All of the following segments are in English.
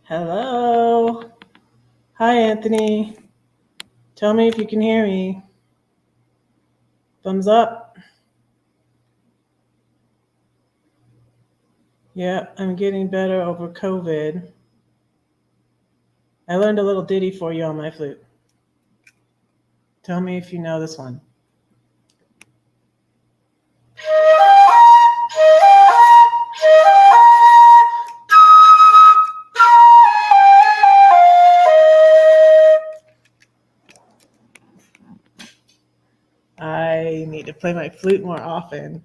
Hello. Hi, Anthony. Tell me if you can hear me. Thumbs up. Yeah, I'm getting better over COVID. I learned a little ditty for you on my flute. Tell me if you know this one. I need to play my flute more often.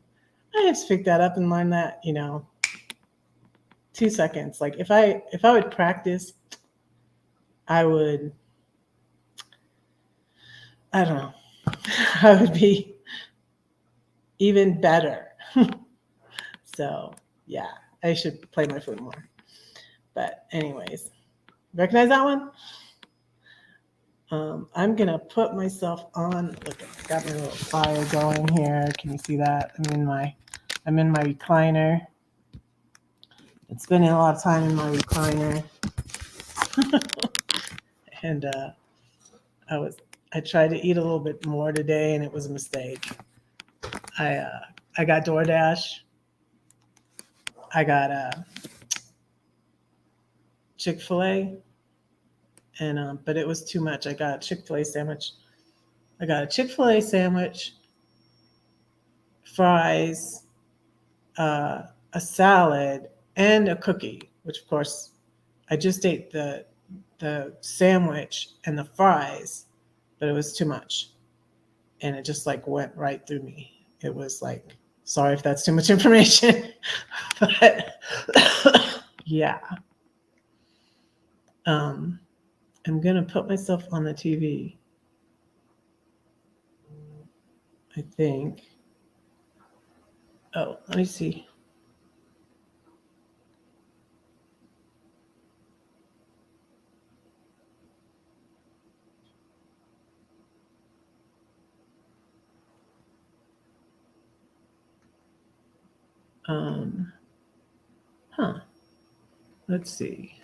I just picked that up and learned that, 2 seconds. Like if I would practice, I would I don't know. I would be even better. So yeah, I should play my flute more. But anyways, recognize that one? I'm gonna put myself on. Look, I got my little fire going here. Can you see that? I'm in my recliner. It's spending a lot of time in my recliner, and I tried to eat a little bit more today, and it was a mistake. I got DoorDash. I got Chick-fil-A, and but it was too much. I got a Chick-fil-A sandwich. I got a Chick-fil-A sandwich, fries, a salad, and a cookie. Which of course, I just ate the sandwich and the fries, but it was too much, and it just like went right through me. It was like, sorry if that's too much information, but yeah. I'm gonna put myself on the TV. I think. Oh, let me see. Um, huh. Let's see.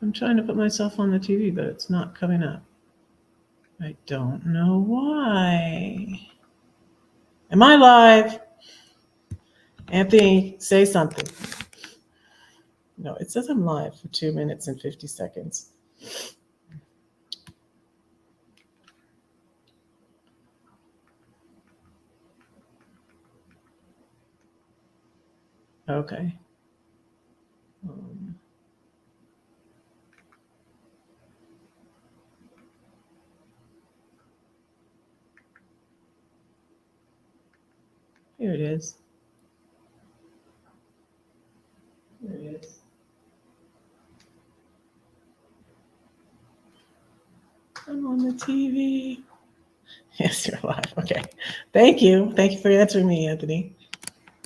I'm trying to put myself on the TV, but it's not coming up. I don't know why. Am I live? Anthony, say something. No, it says I'm live for 2 minutes and 50 seconds. Okay. Here it is. Here it is. I'm on the TV. Yes, you're live. Okay. Thank you. Thank you for answering me, Anthony.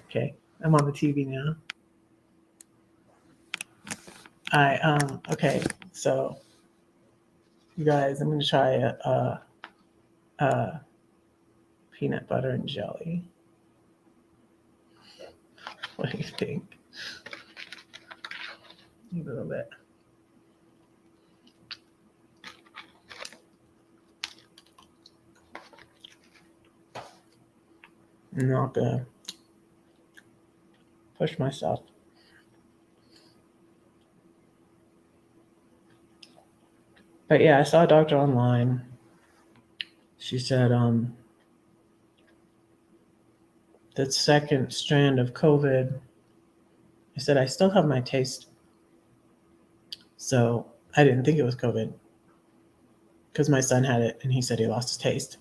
Okay. I'm on the TV now. Okay. So you guys, I'm gonna try a peanut butter and jelly. What do you think? A little bit. I'm not gonna push myself. But yeah, I saw a doctor online. She said the second strand of COVID. I said I still have my taste, so I didn't think it was COVID because my son had it and he said he lost his taste.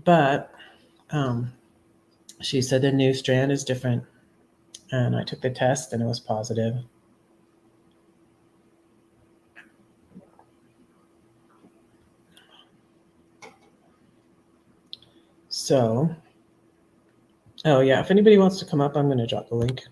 But she said the new strand is different, and I took the test and it was positive. So, oh yeah, if anybody wants to come up, I'm going to drop the link.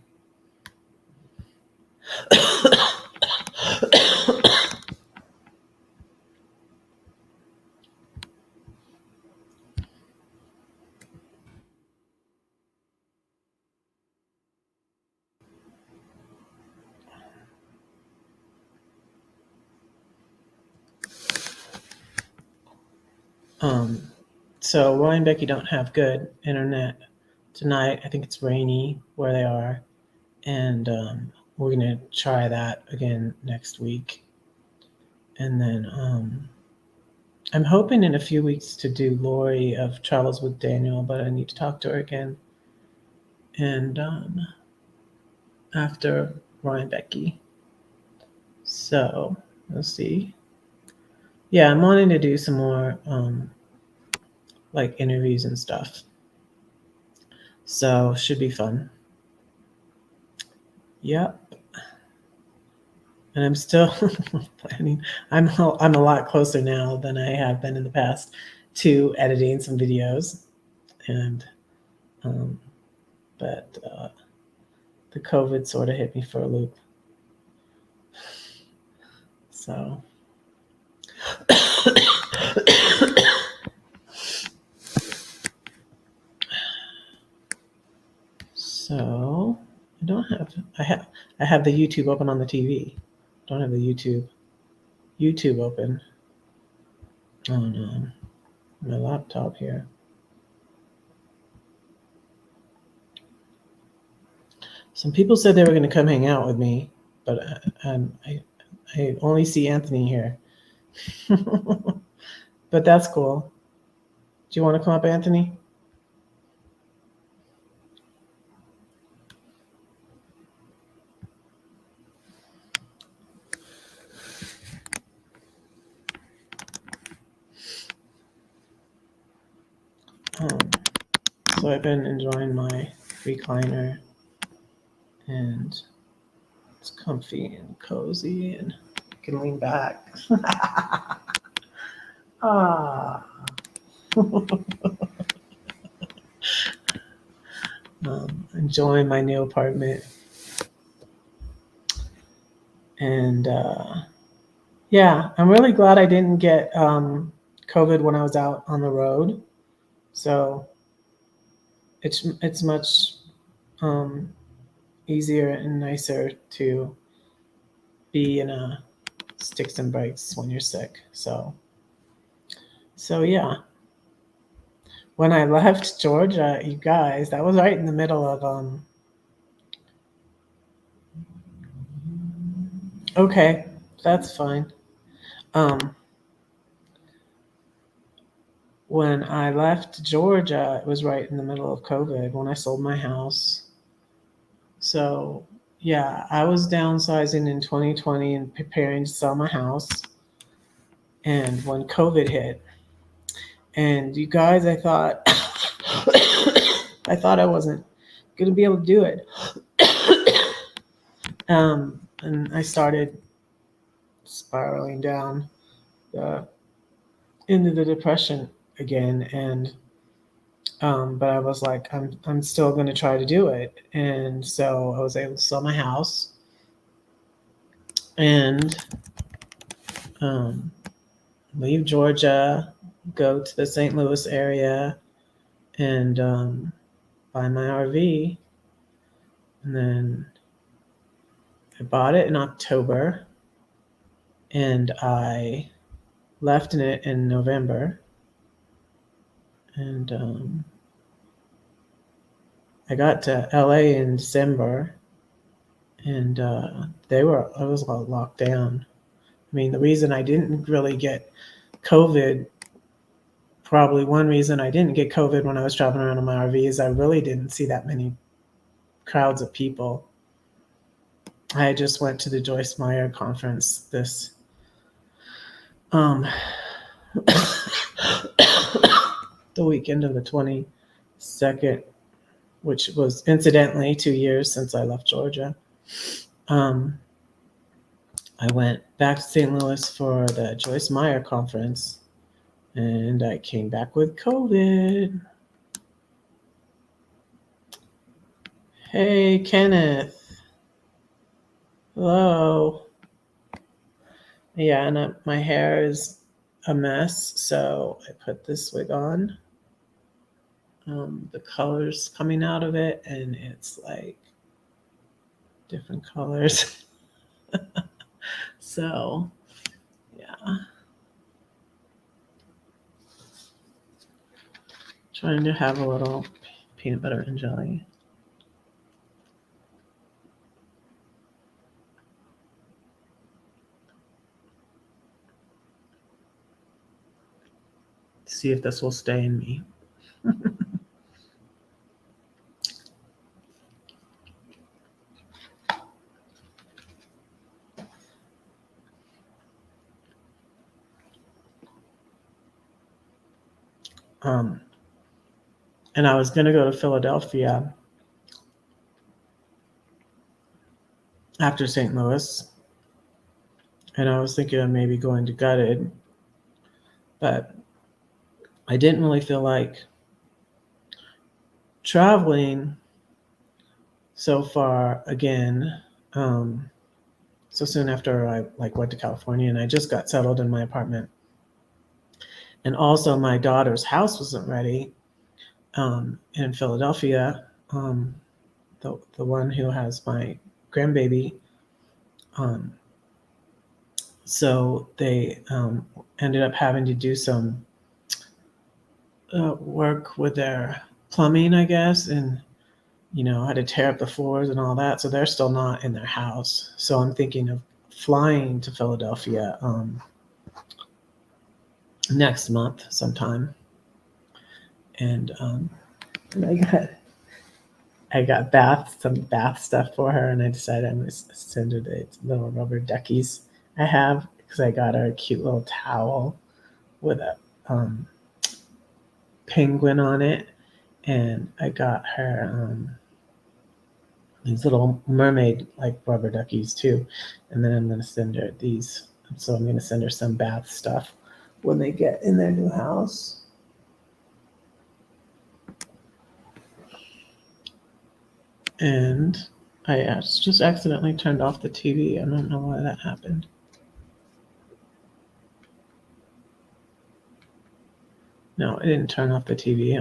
So Roy and Becky don't have good internet tonight. I think it's rainy where they are, and we're gonna try that again next week. And then I'm hoping in a few weeks to do Lori of Travels with Daniel, but I need to talk to her again. And after Roy and Becky, so we'll see. Yeah, I'm wanting to do some more like interviews and stuff. So should be fun. Yep. And I'm still planning. I'm a lot closer now than I have been in the past to editing some videos, and um, but the COVID sort of hit me for a loop. So so I don't have I have the YouTube open on the TV. Don't have the YouTube open on my laptop here. Some people said they were going to come hang out with me, but I only see Anthony here. But that's cool. Do you want to come up, Anthony? So I've been enjoying my recliner, and it's comfy and cozy, and I can lean back. Ah. Enjoying my new apartment, and yeah, I'm really glad I didn't get COVID when I was out on the road. So it's much um, easier and nicer to be in a sticks and bricks when you're sick. So yeah. When I left Georgia, you guys, that was right in the middle of okay, that's fine. Um when I left Georgia, it was right in the middle of COVID when I sold my house. So yeah, I was downsizing in 2020 and preparing to sell my house. And when COVID hit, and you guys, I thought I thought I wasn't gonna be able to do it. And I started spiraling down the, into the depression again, and but I was like, I'm still going to try to do it, and so I was able to sell my house and um, leave Georgia, go to the St. Louis area, and buy my RV, and then I bought it in October, and I left in it in November, and I got to LA in December, and I was all locked down. I mean, the reason I didn't really get COVID, probably one reason I didn't get COVID when I was traveling around in my RV is I really didn't see that many crowds of people. I just went to the Joyce Meyer conference this um, the weekend of the 22nd, which was incidentally 2 years since I left Georgia. I went back to St. Louis for the Joyce Meyer conference, and I came back with COVID. Hey, Kenneth. Hello. Yeah, and my hair is a mess, so I put this wig on. The colors coming out of it, and it's like different colors. So, yeah. Trying to have a little peanut butter and jelly. See if this will stay in me. And I was going to go to Philadelphia after St. Louis. And I was thinking of maybe going to Gutted. But I didn't really feel like traveling so far again. So soon after I went to California, and I just got settled in my apartment. And also my daughter's house wasn't ready in Philadelphia. The one who has my grandbaby. So they ended up having to do some work with their plumbing, I guess, and had to tear up the floors and all that. So they're still not in their house. So I'm thinking of flying to Philadelphia next month sometime, and I got some bath stuff for her, and I decided I'm gonna send her the little rubber duckies I have, because I got her a cute little towel with a penguin on it, and I got her these little mermaid rubber duckies too, and then I'm gonna send her these. So I'm gonna send her some bath stuff when they get in their new house. And I just accidentally turned off the TV. I don't know why that happened. No, I didn't turn off the TV.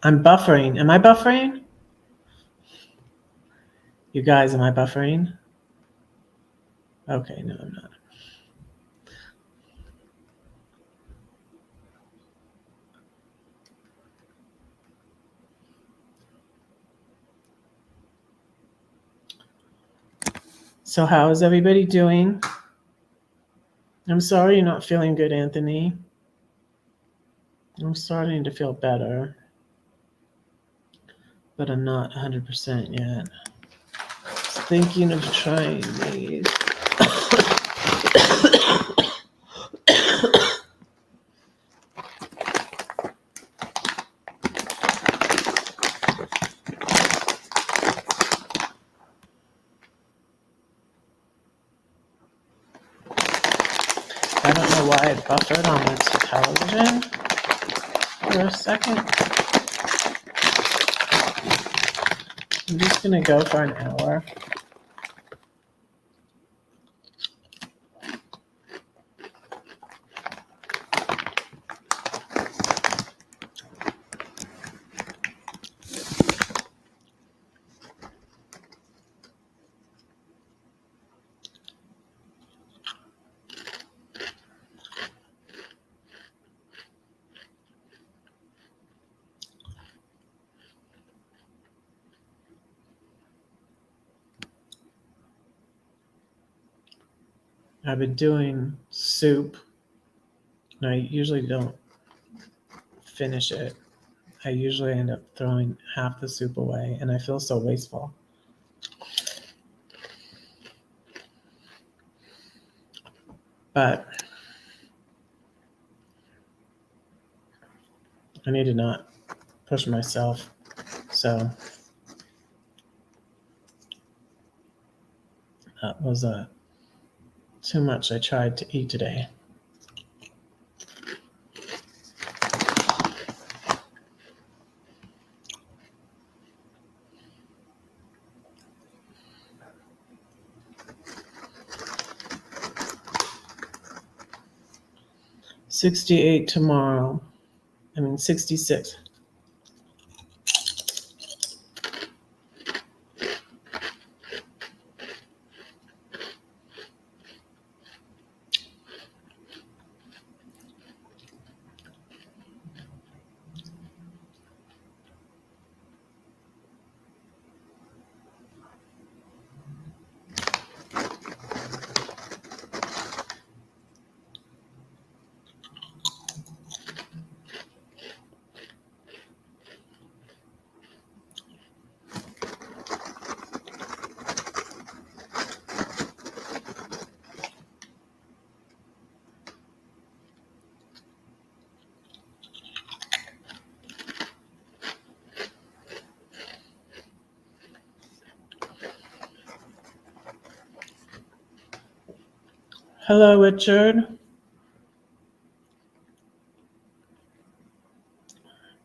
I'm buffering. Am I buffering? You guys, am I buffering? Okay, no, I'm not. So how is everybody doing? I'm sorry you're not feeling good, Anthony. I'm starting to feel better, but I'm not 100% yet. Thinking of trying these. I don't know why I buffered on this television for a second. I'm just gonna go for an hour. I've been doing soup, and I usually don't finish it. I usually end up throwing half the soup away, and I feel so wasteful. But I need to not push myself. So that was too much I tried to eat today. $68 tomorrow. 66. Hello, Richard.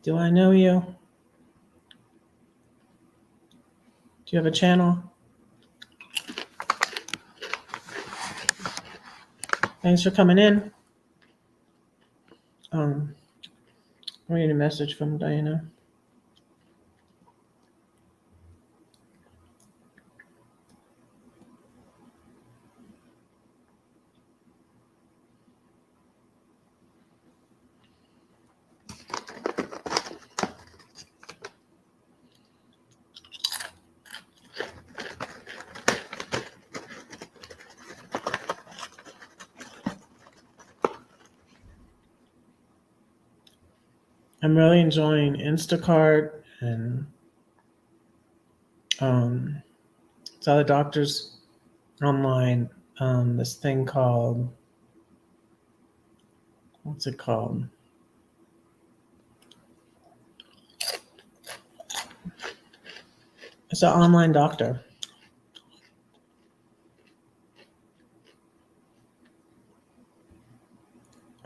Do I know you? Do you have a channel? Thanks for coming in. I'm reading a message from Diana. I'm really enjoying Instacart and saw the doctors online. This thing called, what's it called? It's an online doctor.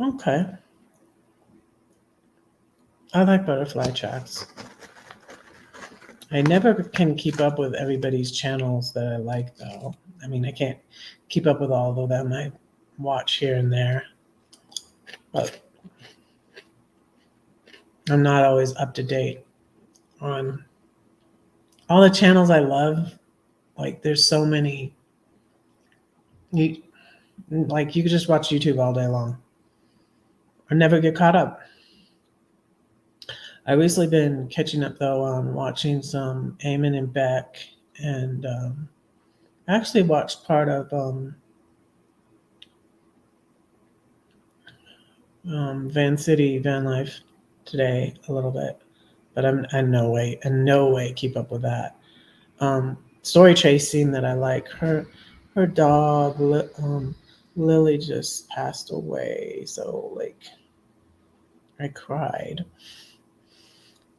Okay. I like butterfly chats. I never can keep up with everybody's channels that I like, though. I mean, I can't keep up with all of them. I watch here and there, but I'm not always up to date on all the channels I love. Like, there's so many. You could just watch YouTube all day long or never get caught up. I've recently been catching up though on watching some Eamon and Beck, and I actually watched part of Van City Van Life today a little bit, but I'm in no way keep up with that. Story chasing that I like. Her dog Lily just passed away, so like I cried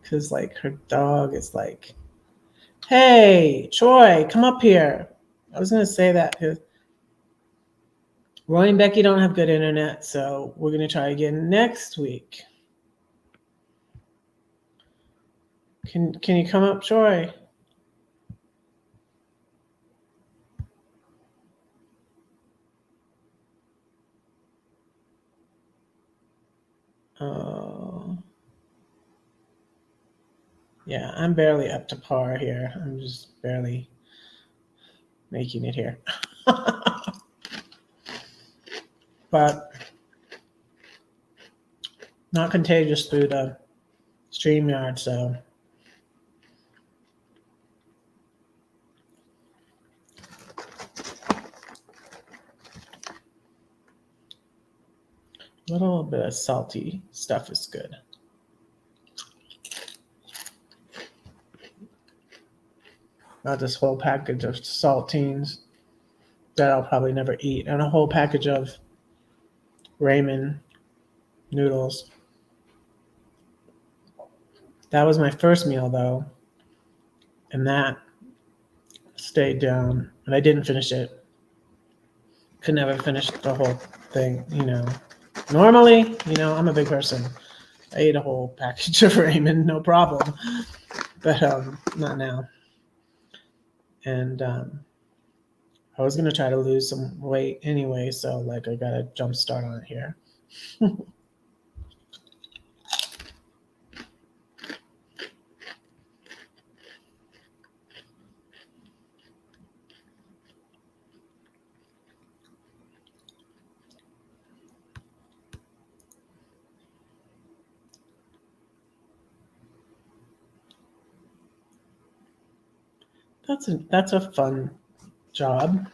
because like her dog is like, hey Troy, come up here. I was gonna say that because Roy and Becky don't have good internet, so we're gonna try again next week. Can you come up, Troy? Yeah, I'm barely up to par here. I'm just barely making it here. But not contagious through the StreamYard, so a little bit of salty stuff is good. Not this whole package of saltines that I'll probably never eat, and a whole package of ramen noodles. That was my first meal though, and that stayed down, and I didn't finish it. Could never finish the whole thing, you know. Normally, you know, I'm a big person. I ate a whole package of ramen, no problem. But not now. And I was gonna try to lose some weight anyway, so like I got a jump start on it here. That's a fun job.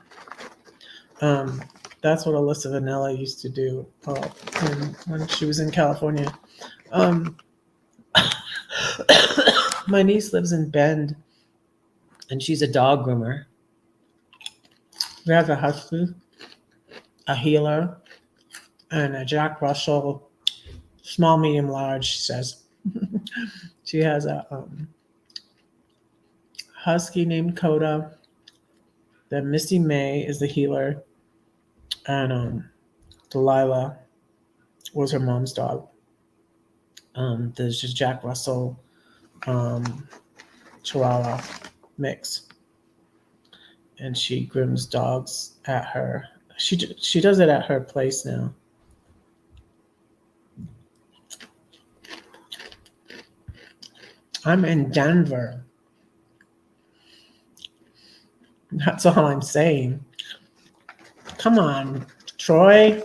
That's what Alyssa Vanilla used to do when she was in California. My niece lives in Bend, and she's a dog groomer. We have a husky, a healer, and a Jack Russell, small, medium, large. She says she has a husky named Coda. Then Missy May is the healer. And Delilah was her mom's dog. There's just Jack Russell Chihuahua mix, and she grooms dogs at her. She does it at her place now. I'm in Denver. That's all I'm saying. Come on, Troy.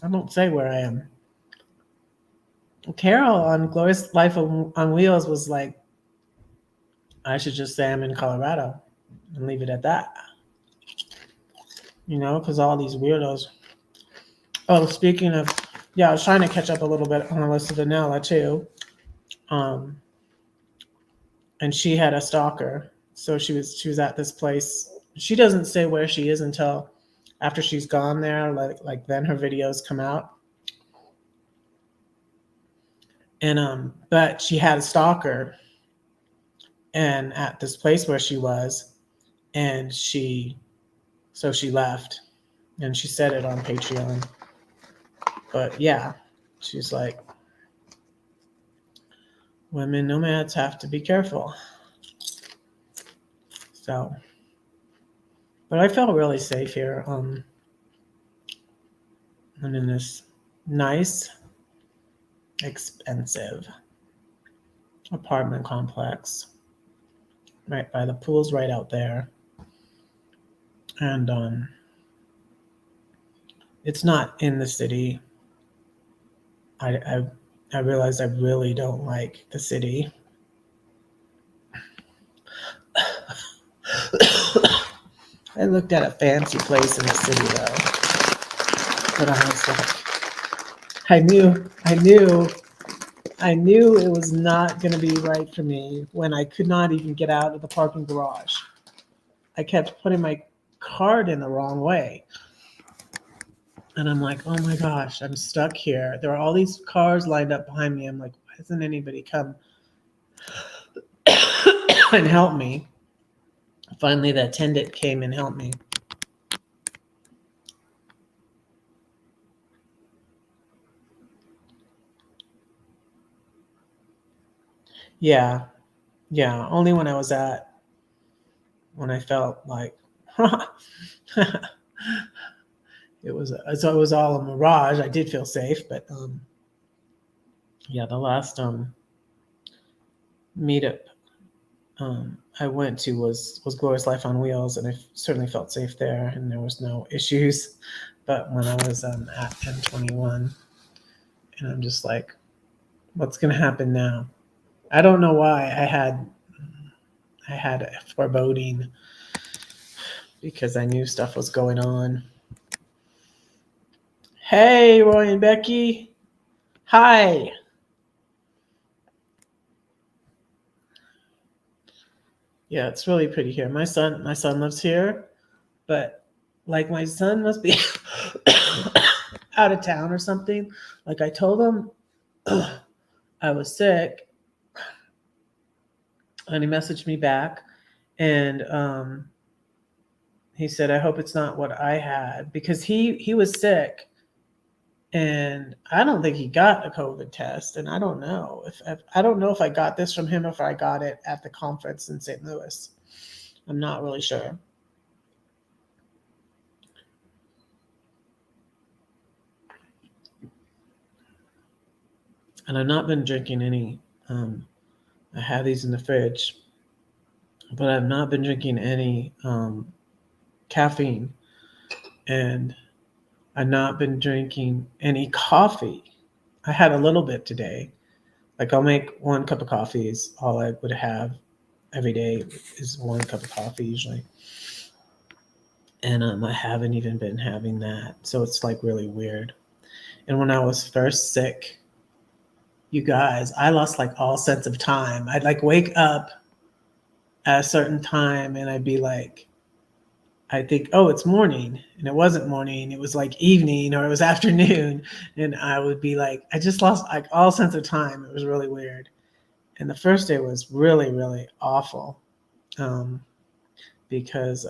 I don't say where I am. Carol on Glorious Life on Wheels was like, I should just say I'm in Colorado and leave it at that. Because all these weirdos. Oh, speaking of, yeah, I was trying to catch up a little bit on Alyssa Danella too. And she had a stalker. So she was at this place. She doesn't say where she is until after she's gone there. Like then her videos come out. And but she had a stalker, and at this place where she was, and she left, and she said it on Patreon. But yeah, she's like, women nomads have to be careful. So, but I felt really safe here. And in this nice, expensive apartment complex, right by the pool's right out there, and it's not in the city. I realized I really don't like the city. I looked at a fancy place in the city though, but I was like, I knew it was not going to be right for me when I could not even get out of the parking garage. I kept putting my card in the wrong way. And I'm like, oh my gosh, I'm stuck here. There are all these cars lined up behind me. I'm like, why doesn't anybody come and help me? Finally, the attendant came and helped me. Yeah, only when I felt like it was all a mirage. I did feel safe, but yeah, the last meetup I went to was Glorious Life on Wheels, and I certainly felt safe there, and there was no issues. But when I was at M21, and I'm just like, what's gonna happen now? I don't know why I had a foreboding because I knew stuff was going on. Hey, Roy and Becky. Hi. Yeah, it's really pretty here. My son lives here, but like my son must be out of town or something. Like I told him I was sick, and he messaged me back, and he said, "I hope it's not what I had," because he was sick, and I don't think he got a COVID test, and I don't know if I got this from him or if I got it at the conference in St. Louis. I'm not really sure. And I've not been drinking any. I have these in the fridge, but I've not been drinking any caffeine, and I've not been drinking any coffee. I had a little bit today. Like I'll make 1 cup of coffee is all I would have every day is 1 cup of coffee usually. And I haven't even been having that. So it's like really weird. And when I was first sick, you guys, I lost like all sense of time. I'd like wake up at a certain time and I'd be like, I think, oh, it's morning. And it wasn't morning. It was like evening or it was afternoon. And I would be like, I just lost like all sense of time. It was really weird. And the first day was really, really awful because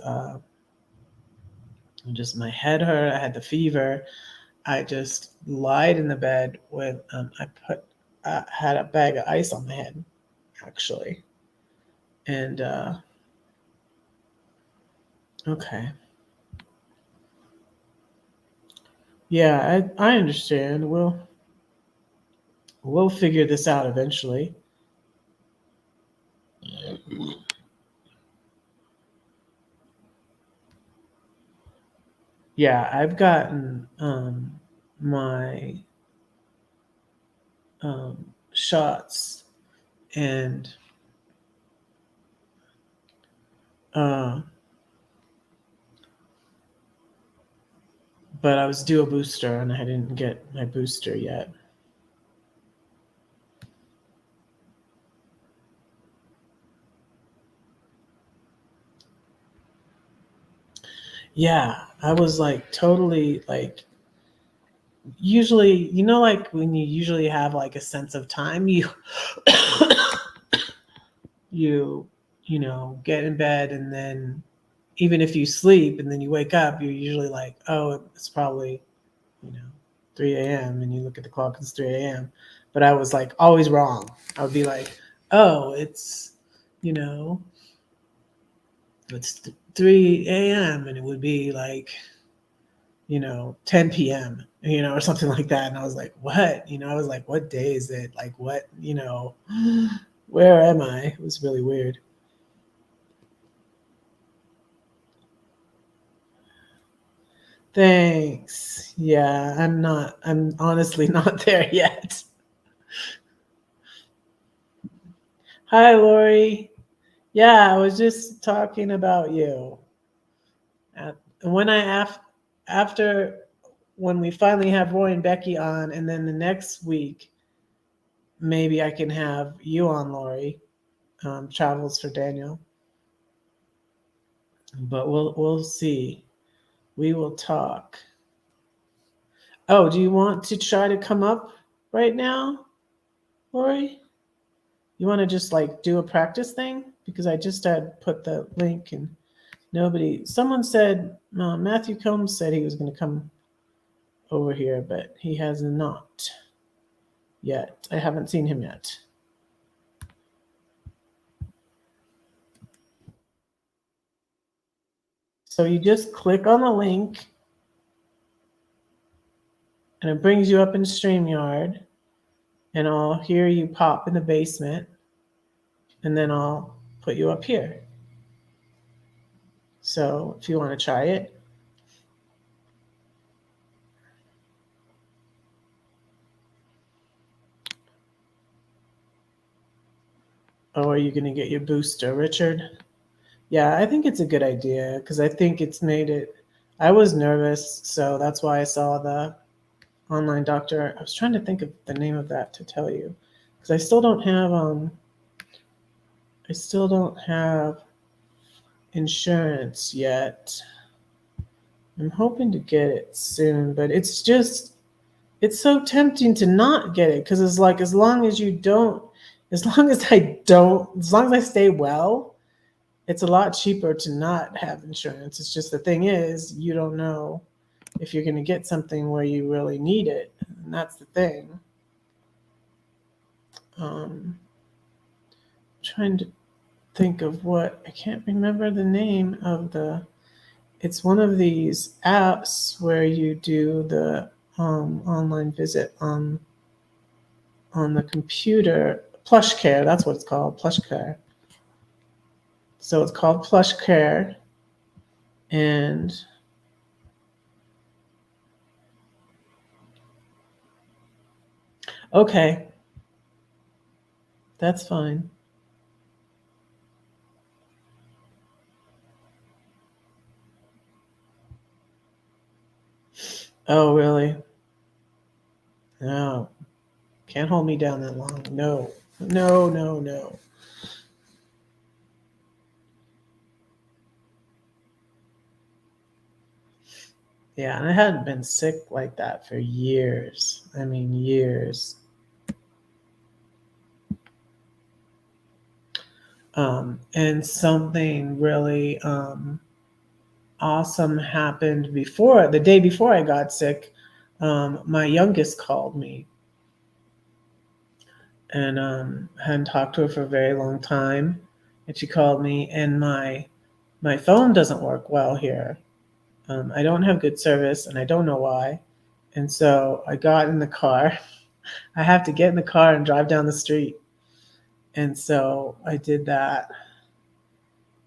Just my head hurt. I had the fever. I just lied in the bed with I had a bag of ice on my head actually, and okay, yeah, I understand. We'll figure this out eventually. Yeah, I've gotten my shots, and uh, but I was due a booster, and I didn't get my booster yet. Yeah, I was like totally like usually, like when you usually have like a sense of time, you get in bed, and then even if you sleep and then you wake up, you're usually like, oh, it's probably, you know 3 a.m., and you look at the clock, it's 3 a.m. But I was like always wrong. I would be like, oh, you know it's 3 a.m., and it would be like 10 p.m., or something like that. And I was like, what? I was like, what day is it? Like, what, where am I? It was really weird. Thanks. Yeah, I'm honestly not there yet. Hi, Lori. Yeah, I was just talking about you. When after when we finally have Roy and Becky on, and then the next week, maybe I can have you on, Lori. Travels for Daniel. But we'll see. We will talk. Oh, do you want to try to come up right now, Lori? You want to just like do a practice thing? Because I just had put the link, and someone said, Matthew Combs said he was going to come over here, but he has not yet. I haven't seen him yet. So you just click on the link, and it brings you up in StreamYard, and I'll hear you pop in the basement, and then I'll put you up here. So if you want to try it. Oh, are you going to get your booster, Richard? Yeah, I think it's a good idea because I think it's made it. I was nervous, so that's why I saw the online doctor. I was trying to think of the name of that to tell you because I still don't have insurance yet. I'm hoping to get it soon, but it's so tempting to not get it because it's like as long as I stay well, it's a lot cheaper to not have insurance. It's just the thing is, you don't know if you're going to get something where you really need it, and that's the thing. Trying to think of what I can't remember the name of the. It's one of these apps where you do the online visit on the computer. Plush Care, that's what it's called. Plush Care. So it's called Plush Care, and okay, that's fine. Oh, really? No, can't hold me down that long. No, no, no, no. Yeah, and I hadn't been sick like that for years. I mean, years. And something really awesome happened before the day before I got sick. My youngest called me, and hadn't talked to her for a very long time, and she called me, and my phone doesn't work well here. I don't have good service, and I don't know why. And so I got in the car. I have to get in the car and drive down the street. And so I did that,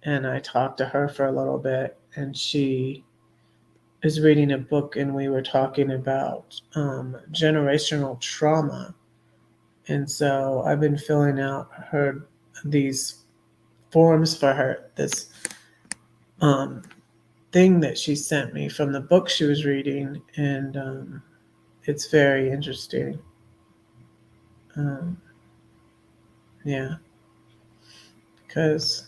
and I talked to her for a little bit, and she is reading a book, and we were talking about generational trauma. And so I've been filling out her these forms for her, this um, thing that she sent me from the book she was reading, and it's very interesting. Um, yeah, because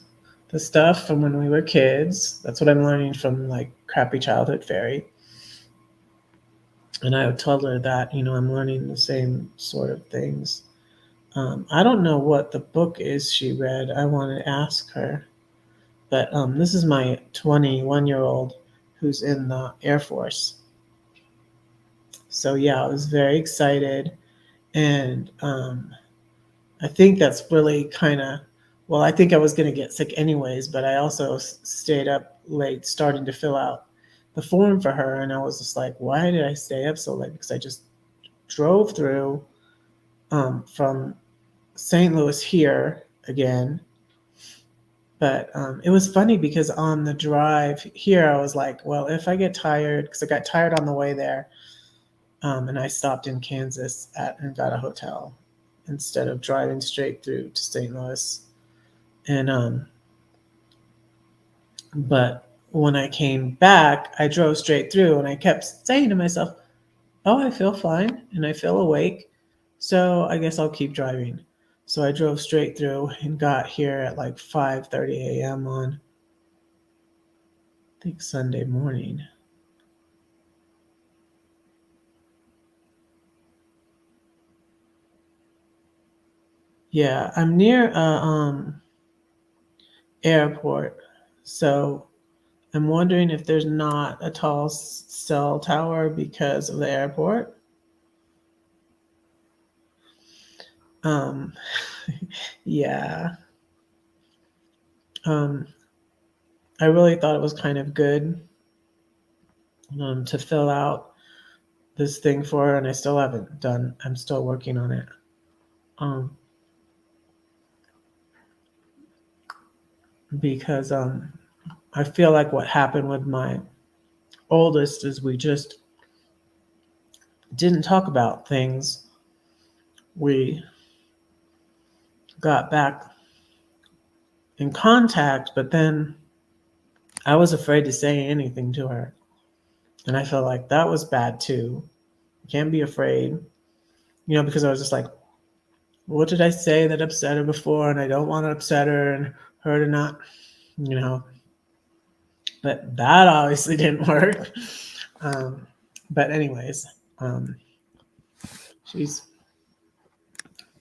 the stuff from when we were kids, that's what I'm learning from like Crappy Childhood Fairy. And I would tell her that, I'm learning the same sort of things. I don't know what the book is she read. I want to ask her. But this is my 21-year-old who's in the Air Force. So, yeah, I was very excited. And I think that's really kind of, well, I think I was going to get sick anyways, but I also stayed up late starting to fill out the form for her. And I was just like, why did I stay up so late? Because I just drove through from St. Louis here again. But it was funny because on the drive here, I was like, well, if I get tired, because I got tired on the way there, and I stopped in Kansas and got a hotel instead of driving straight through to St. Louis. And but when I came back, I drove straight through, and I kept saying to myself, "Oh, I feel fine and I feel awake, so I guess I'll keep driving." So I drove straight through and got here at like 5:30 a.m. on, I think, Sunday morning. Yeah, I'm near a airport, so I'm wondering if there's not a tall cell tower because of the airport. Um, yeah, um, I really thought it was kind of good to fill out this thing for her, and I still haven't done. I'm still working on it. Um, because I feel like what happened with my oldest is we just didn't talk about things. We got back in contact, but then I was afraid to say anything to her. And I felt like that was bad too. You can't be afraid, because I was just like, what did I say that upset her before? And I don't want to upset her and her to not, you know, but that obviously didn't work. Um, but, anyways, um, she's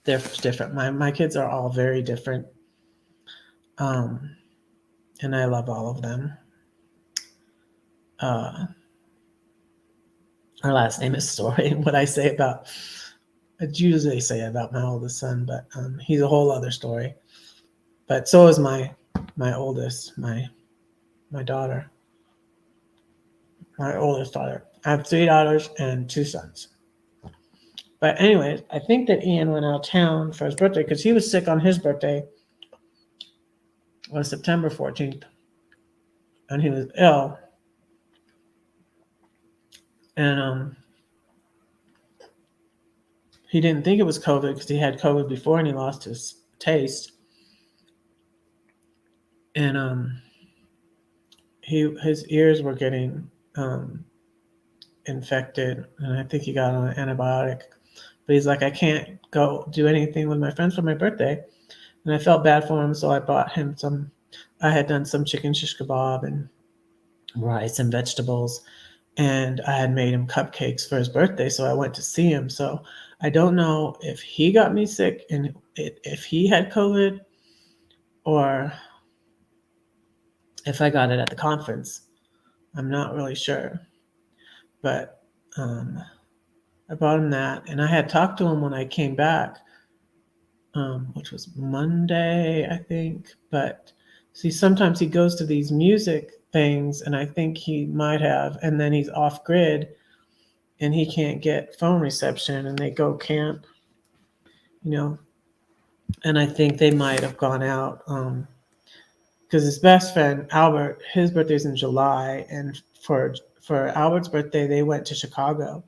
different. My kids are all very different. Um, and I love all of them. Uh, her last name is Story. What I usually say about my oldest son, but he's a whole other story. But so is my oldest, my daughter, my oldest daughter. I have three daughters and two sons. But anyways, I think that Ian went out of town for his birthday because he was sick on his birthday on September 14th, and he was ill. And he didn't think it was COVID because he had COVID before and he lost his taste. And his ears were getting infected, and I think he got on an antibiotic. But he's like, I can't go do anything with my friends for my birthday, and I felt bad for him, so I bought him some. I had done some chicken shish kebab and rice and vegetables, and I had made him cupcakes for his birthday. So I went to see him. So I don't know if he got me sick and if he had COVID, or if I got it at the conference. I'm not really sure, but I bought him that, and I had talked to him when I came back, which was Monday, I think. But see, sometimes he goes to these music things, and I think he might have, and then he's off grid, and he can't get phone reception, and they go camp, you know. And I think they might have gone out because his best friend Albert, his birthday's in July, and for Albert's birthday, they went to Chicago,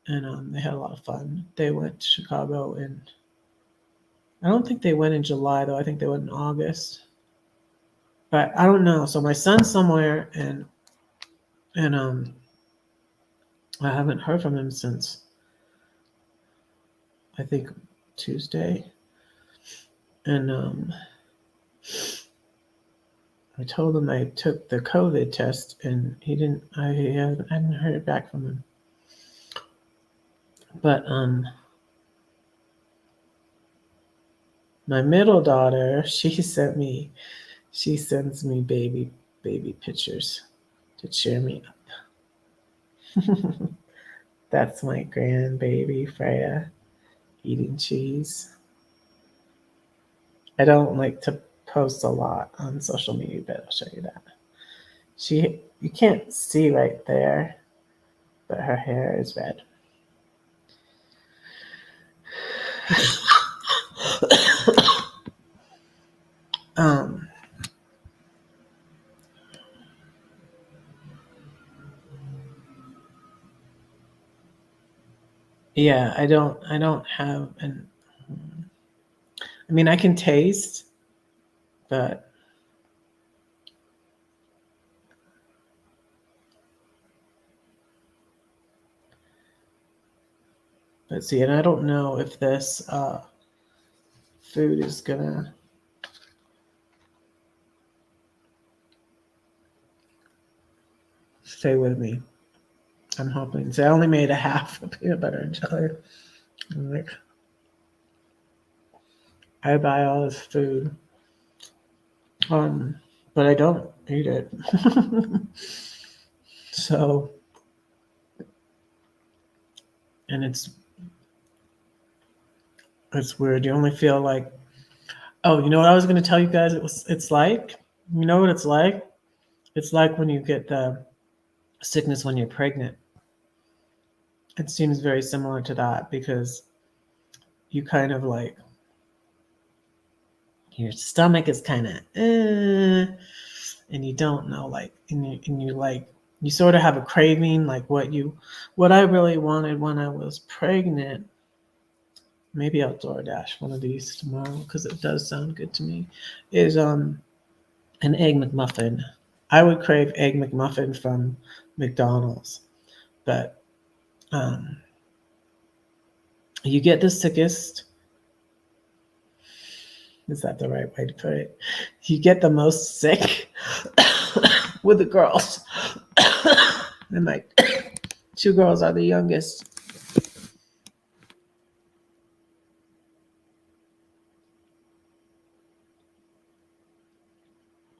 and they had a lot of fun. They went to Chicago, and I don't think they went in July though. I think they went in August, but I don't know. So my son's somewhere, and I haven't heard from him since I think Tuesday, and I told him I took the COVID test, and he didn't. I hadn't heard back from him. But my middle daughter, she sends me baby pictures to cheer me up. That's my grandbaby Freya eating cheese. I don't like to post a lot on social media, but I'll show you that. You can't see right there, but her hair is red. um, yeah, I don't have an. I mean, I can taste, but see, and I don't know if this food is gonna stay with me. I'm hoping. So I only made a half of peanut butter and jelly. I'm like, I buy all this food, um, but I don't eat it. So, and it's weird. You only feel like, oh, you know what I was going to tell you guys? It's like, you know what it's like? It's like when you get the sickness when you're pregnant. It seems very similar to that because you kind of like your stomach is kind of and you don't know like and you like you sort of have a craving like what I really wanted when I was pregnant. Maybe I'll DoorDash one of these tomorrow because it does sound good to me. Is an egg McMuffin. I would crave egg McMuffin from McDonald's, but um, you get the sickest. Is that the right way to put it? You get the most sick with the girls. And my two girls are the youngest.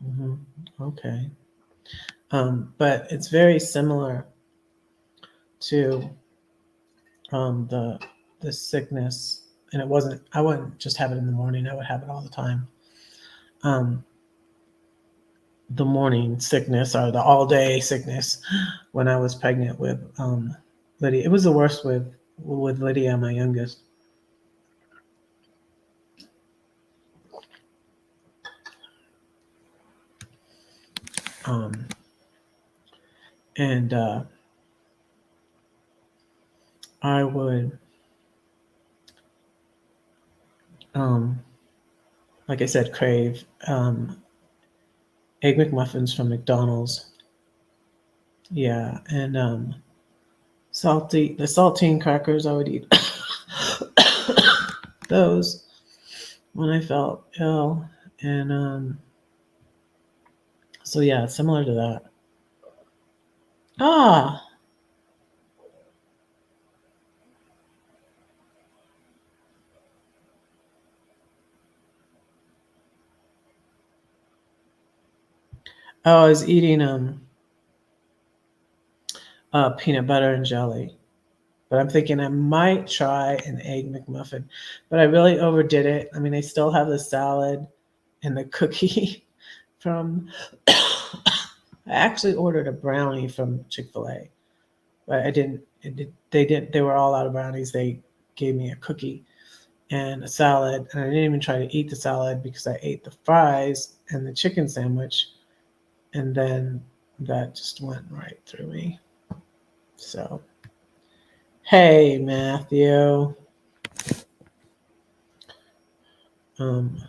Mm-hmm. Okay. But it's very similar to the sickness, and it wasn't. I wouldn't just have it in the morning. I would have it all the time. Um, the morning sickness or the all day sickness when I was pregnant with Lydia. It was the worst with Lydia, my youngest. Um, and I would, um, like I said, crave egg McMuffins from McDonald's. Yeah, and the saltine crackers. I would eat those when I felt ill, and so yeah, similar to that. Ah, oh, I was eating peanut butter and jelly. But I'm thinking I might try an egg McMuffin. But I really overdid it. I mean, I still have the salad and the cookie from. I actually ordered a brownie from Chick-fil-A, but I didn't. They didn't. They were all out of brownies. They gave me a cookie and a salad, and I didn't even try to eat the salad because I ate the fries and the chicken sandwich, and then that just went right through me. So, hey, Matthew. Um,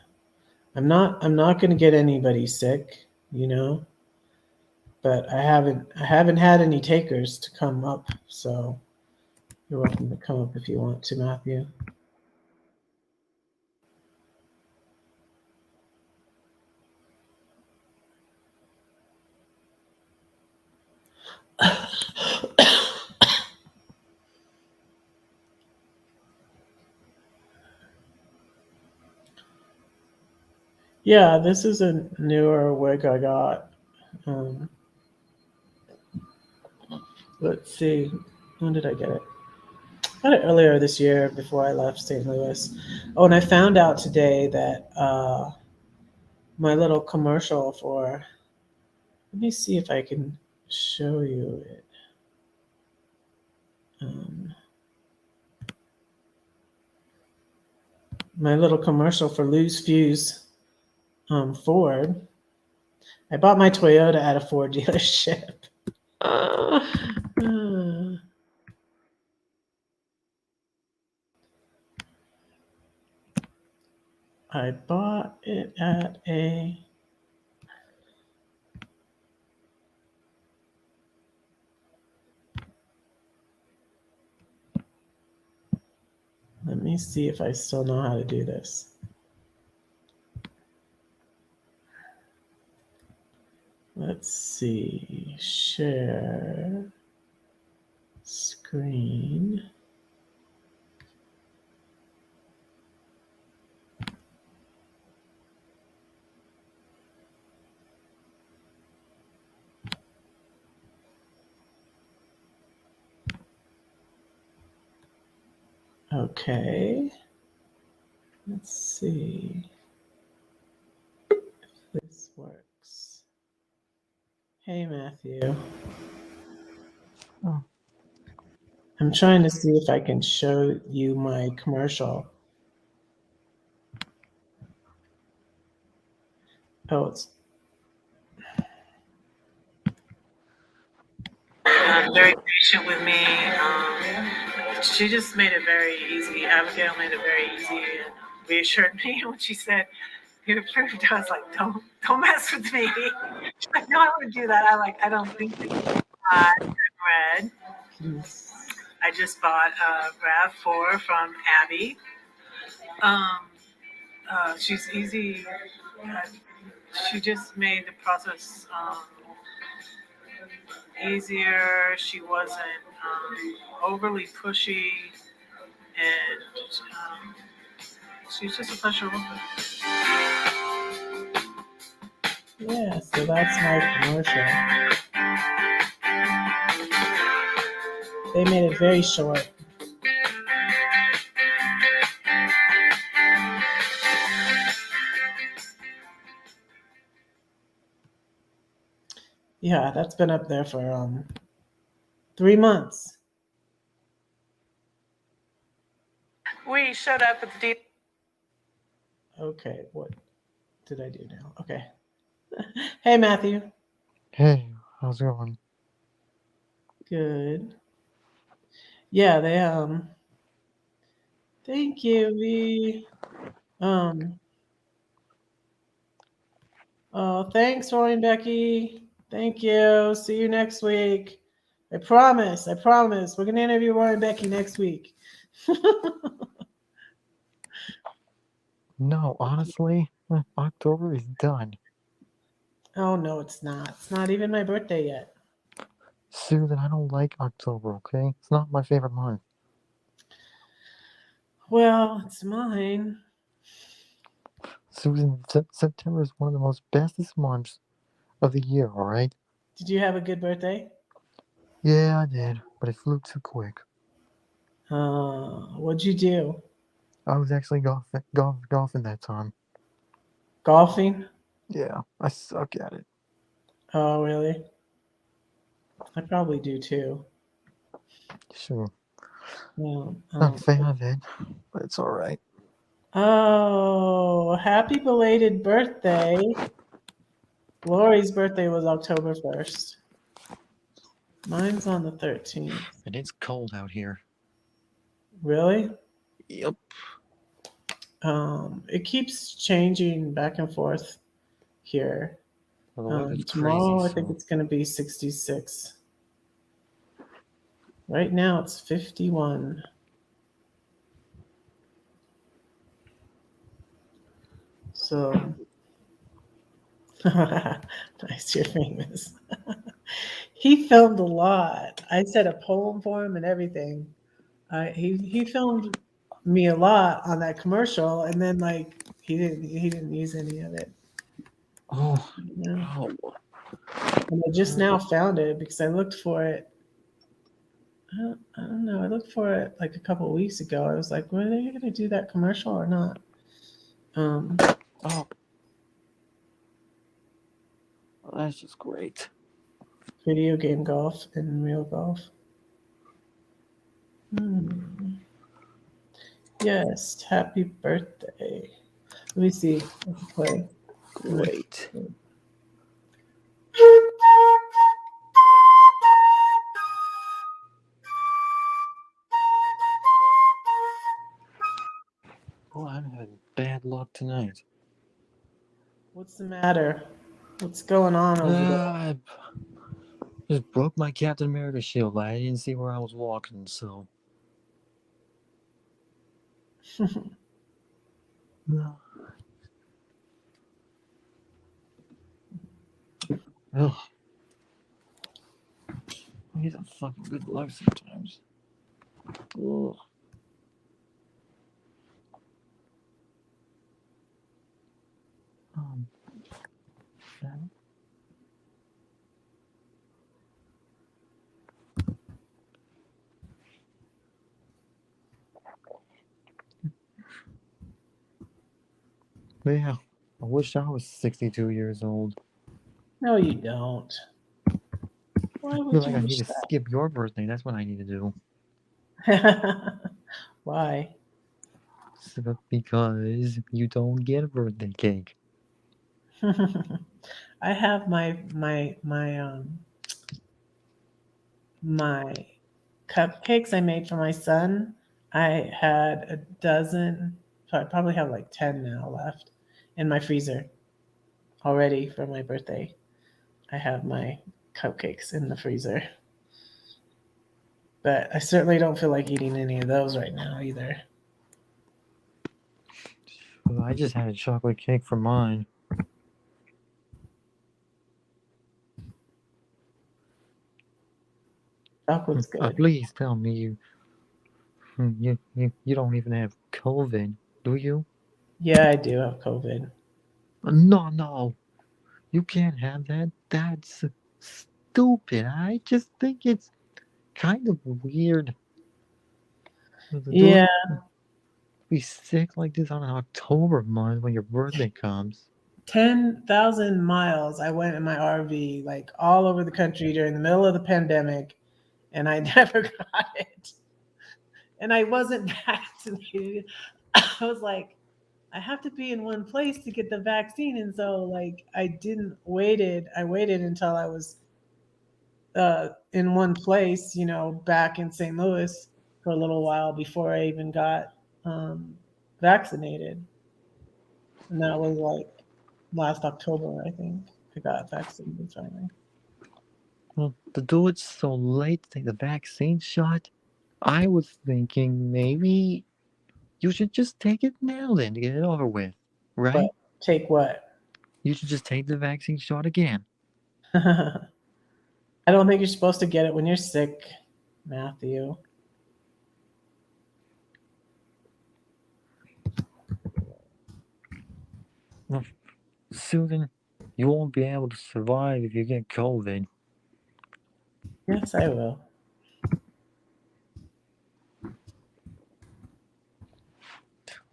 I'm not going to get anybody sick, you know, but I haven't had any takers to come up, so you're welcome to come up if you want to, Matthew. Yeah, this is a newer wig I got. Um, let's see, when did I get it? I got it earlier this year before I left St. Louis. Oh, and I found out today that my little commercial for, let me see if I can show you it. Um, my little commercial for Lose Fuse Ford. I bought my Toyota at a Ford dealership. Uh, I bought it at a. Let me see if I still know how to do this. Let's see. Share screen. Okay. Let's see if this works. Hey, Matthew. Oh, I'm trying to see if I can show you my commercial. Oh, it's very patient with me. She just made it very easy. Abigail made it very easy and reassured me when she said, "You're approved." I was like, "Don't mess with me." She's like, "No, I would do that." I don't think red. I just bought a Rav 4 from Abby. Um, she's easy. Uh, she just made the process easier. She wasn't overly pushy, and she's just a pleasure to work with. Yeah, so that's my commercial. They made it very short. Yeah, that's been up there for 3 months. We showed up at the. Okay, what did I do now? Okay. Hey, Matthew. hey, how's it going? Good. Yeah, they Thank you. We um. Oh, thanks, Roy and Becky. Thank you. See you next week. I promise. I promise. We're gonna interview Roy and Becky next week. No, honestly, October is done. Oh no, it's not. It's not even my birthday yet. Susan, I don't like October, okay? It's not my favorite month. Well, it's mine. Susan, September is one of the most bestest months of the year, alright? Did you have a good birthday? Yeah, I did, but it flew too quick. What'd you do? I was actually golfing that time. Golfing? Yeah, I suck at it. Oh, really? I probably do too. Sure, Yeah. not a fan of it, but it's all right. Oh, happy belated birthday. Lori's birthday was October 1st. Mine's on the 13th. And it's cold out here. Really? Yep. It keeps changing back and forth here. Well, the weather's crazy, Tomorrow, I think so it's going to be 66. Right now, it's 51. So, nice, you're famous. He filmed a lot. I said a poem for him and everything. He filmed me a lot on that commercial, and then like he didn't use any of it. oh, You know? oh, And I just now found it because I looked for it. I don't know. I looked for it like a couple of weeks ago. I was like, were they going to do that commercial or not? Um, oh, well, that's just great. Video game golf and real golf. Hmm. Yes, happy birthday. Let me see. I can play. Great. Oh, I'm having bad luck tonight. What's the matter? What's going on over I just broke my Captain America shield. I didn't see where I was walking, so. there? No. Ugh. I need a fucking good life sometimes. Ugh. Um, yeah, I wish I was 62 years old. No, you don't. Why I feel would like you I need wish to skip your birthday. That's what I need to do. that? Why? So, because you don't get a birthday cake. I have my cupcakes I made for my son. I had a dozen, so I probably have like 10 now left in my freezer already for my birthday. I have my cupcakes in the freezer. But I certainly don't feel like eating any of those right now either. Well, I just had a chocolate cake for mine. Chocolate's good. Please tell me you don't even have COVID, do you? Yeah, I do have COVID. No, no, you can't have that. That's stupid. I just think it's kind of weird to do it, Yeah, be sick like this on an October month when your birthday comes. 10,000 miles I went in my RV, like all over the country during the middle of the pandemic, and I never got it. And I wasn't vaccinated. I was like, I have to be in one place to get the vaccine. And so, like, I waited until I was in one place, back in St. Louis for a little while before I even got um, vaccinated. And that was like last October, I think. I got vaccinated finally. Well, to do it so late to take the vaccine shot, I was thinking maybe you should just take it now then to get it over with, But right? take what? You should just take the vaccine shot again. I don't think you're supposed to get it when you're sick, Matthew. Well, Susan, you won't be able to survive if you get COVID. Yes, I will.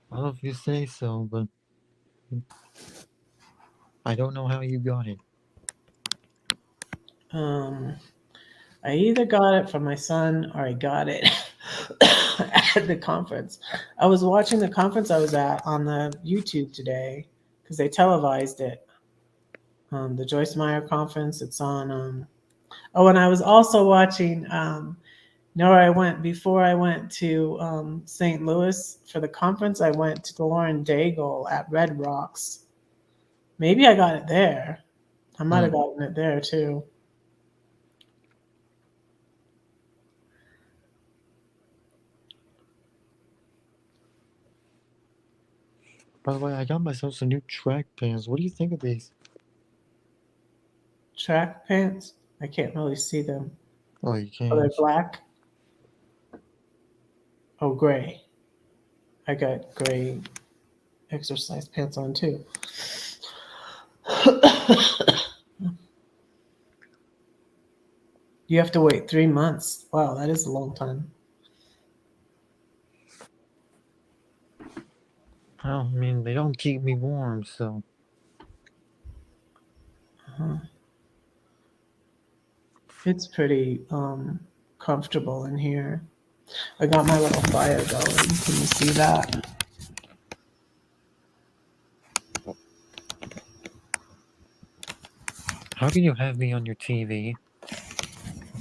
Well, if you say so, but I don't know how you got it. Um, I either got it from my son or I got it at the conference. I was watching the conference I was at on the YouTube today because they televised it. The Joyce Meyer conference. It's on. Oh, and I was also watching. You know where I went before I went to St. Louis for the conference? I went to the Lauren Daigle at Red Rocks. Maybe I got it there. I might Hmm. have gotten it there too. By the way, I got myself some new track pants. What do you think of these? Track pants. I can't really see them. Oh, you Oh, they're can't. black. Oh, gray. I got gray exercise pants on too. You have to wait 3 months. Wow, that is a long time. Well, I mean, they don't keep me warm, so Uh-huh. It's pretty comfortable in here. I got my little fire going. Can you see that? how can you have me on your TV?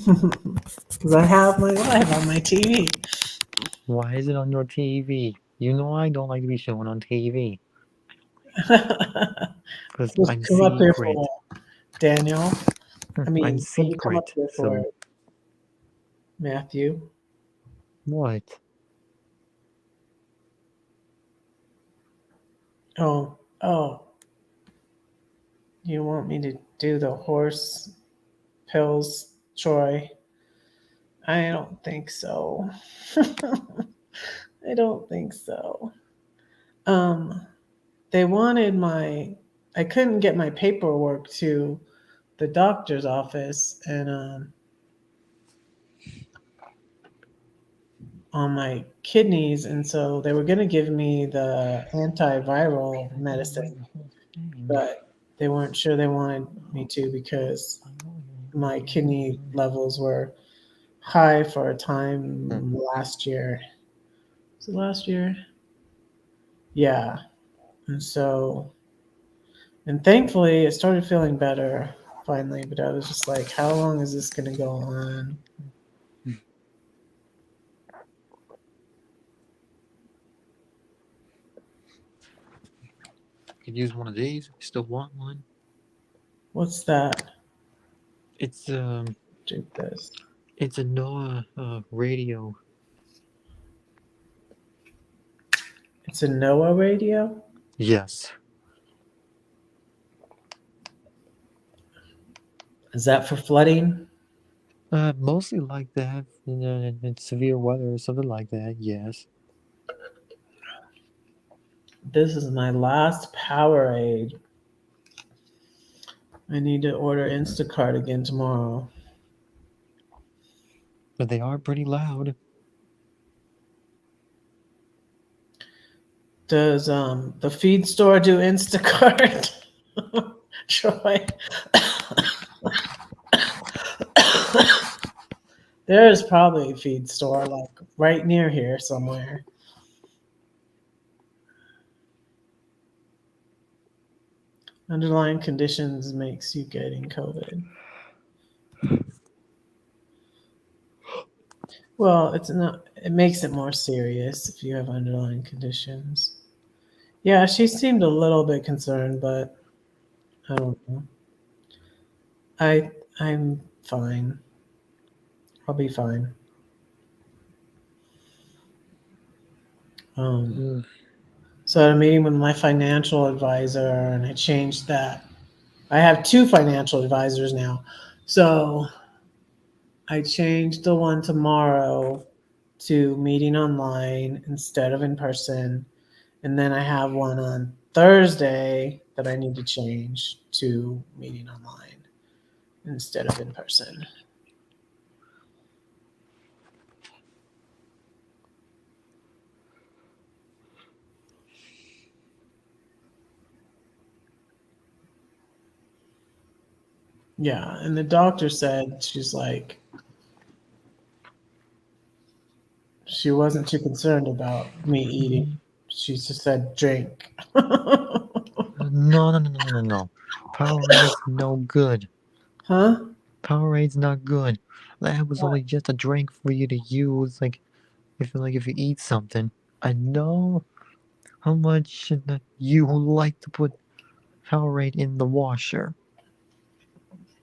Because I have my live on my TV. Why is it on your TV? You know I don't like to be shown on TV because Just I'm come up here for secret. it, Daniel. I I'm mean, what did you come up secret. here for So it, Matthew? what? Oh, oh, you want me to do the horse pills, Troy? I don't think so. I don't think so. Um, they wanted my. I couldn't get my paperwork to the doctor's office, and on my kidneys, and so they were going to give me the antiviral Can I go and medicine, read the whole thing? but they weren't sure they wanted me to because my kidney levels were high for a Hmm. time last year. Was it last year? Yeah. And so, and thankfully, it started feeling better finally, but I was just like, how long is this going to go on? Could use one of these. Still want one? What's that? It's Drink this. it's a Noah radio. It's a NOAA radio. Yes. Is that for flooding? Mostly like that in severe weather or something like that. Yes. This is my last Powerade. I need to order Instacart again tomorrow. But they are pretty loud. Does the feed store do Instacart? Troy. There is probably a feed store like right near here somewhere. Underlying conditions makes you getting COVID. Well, it's not. It makes it more serious if you have underlying conditions. Yeah, she seemed a little bit concerned, but I don't know. I I'm fine. I'll be fine. Um, Ugh. so I had a meeting with my financial advisor, and I changed that. I have two financial advisors now, so I changed the one tomorrow to meeting online instead of in person, and then I have one on Thursday that I need to change to meeting online instead of in person. Yeah, and the doctor said she's like she wasn't too concerned about me eating. Mhm. She just said drink. No, no, no, no, no, no, no. Powerade's no good. Huh? Powerade's not good. That was What? only just a drink for you to use, if you eat something. I know how much you like to put Powerade in the washer.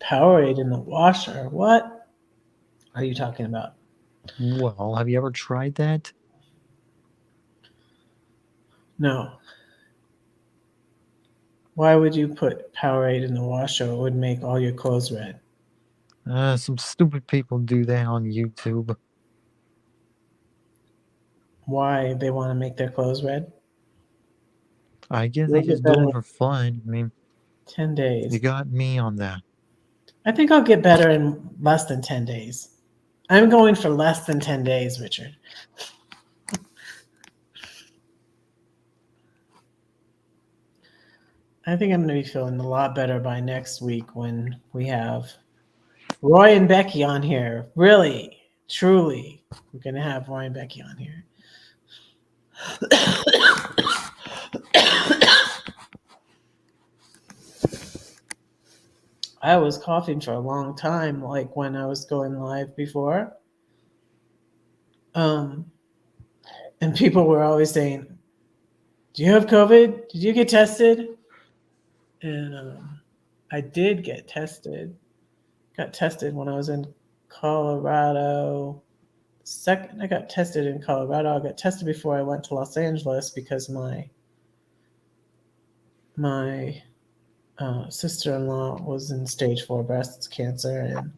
Powerade in the washer. What are you talking about? Well, have you ever tried that? No. Why would you put Powerade in the washer? It would make all your clothes red. Some stupid people do that on YouTube. Why they want to make their clothes red? I guess they You'll get just do better it in for fun. I mean, 10 you days. got me on that. I think I'll get better in less than 10 days. I'm going for less than 10 days, Richard. I think I'm going to be feeling a lot better by next week when we have Roy and Becky on here. Really, truly, we're going to have Roy and Becky on here. I was coughing for a long time, like when I was going live before. Um, and people were always saying, "Do you have COVID? Did you get tested?" And I did get tested. Got tested when I was in Colorado. Second, I got tested in Colorado. I got tested before I went to Los Angeles because my sister-in-law was in stage 4 breast cancer and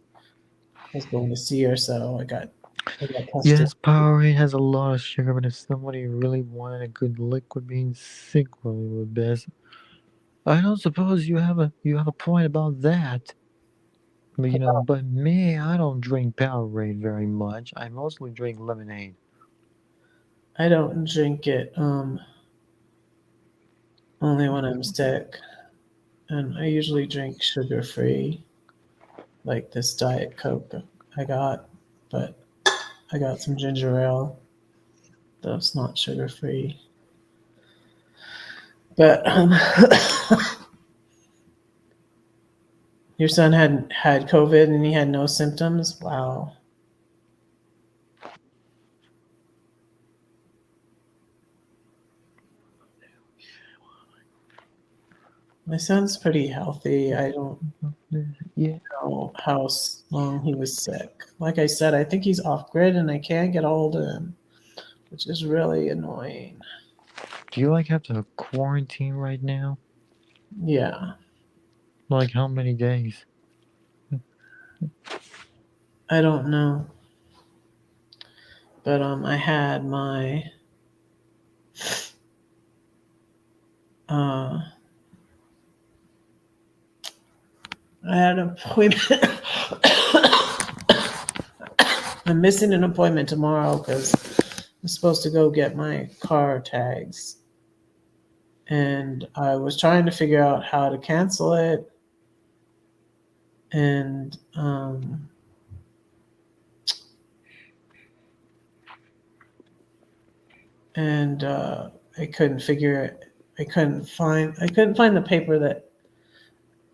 I was going to see her, so I got tested. Yes, Powerade has a lot of sugar, but if somebody really wanted a good liquid, being sick really would best. I don't suppose you have a point about that. But but me, I don't drink Powerade very much. I mostly drink lemonade. I don't drink it only when I'm sick, and I usually drink sugar-free, like this Diet Coke I got, but I got some ginger ale that's not sugar-free. But your son had COVID and he had no symptoms. Wow, my son's pretty healthy. I don't Yeah. know how long he was sick. Like I said, I think he's off grid and I can't get a hold of him, which is really annoying. Do you have to quarantine right now? Yeah, Like how many days? I don't know, but I had my uh, I had an appointment. I'm missing an appointment tomorrow because I'm supposed to go get my car tags, and I was trying to figure out how to cancel it, and and I couldn't figure it. I couldn't find the paper that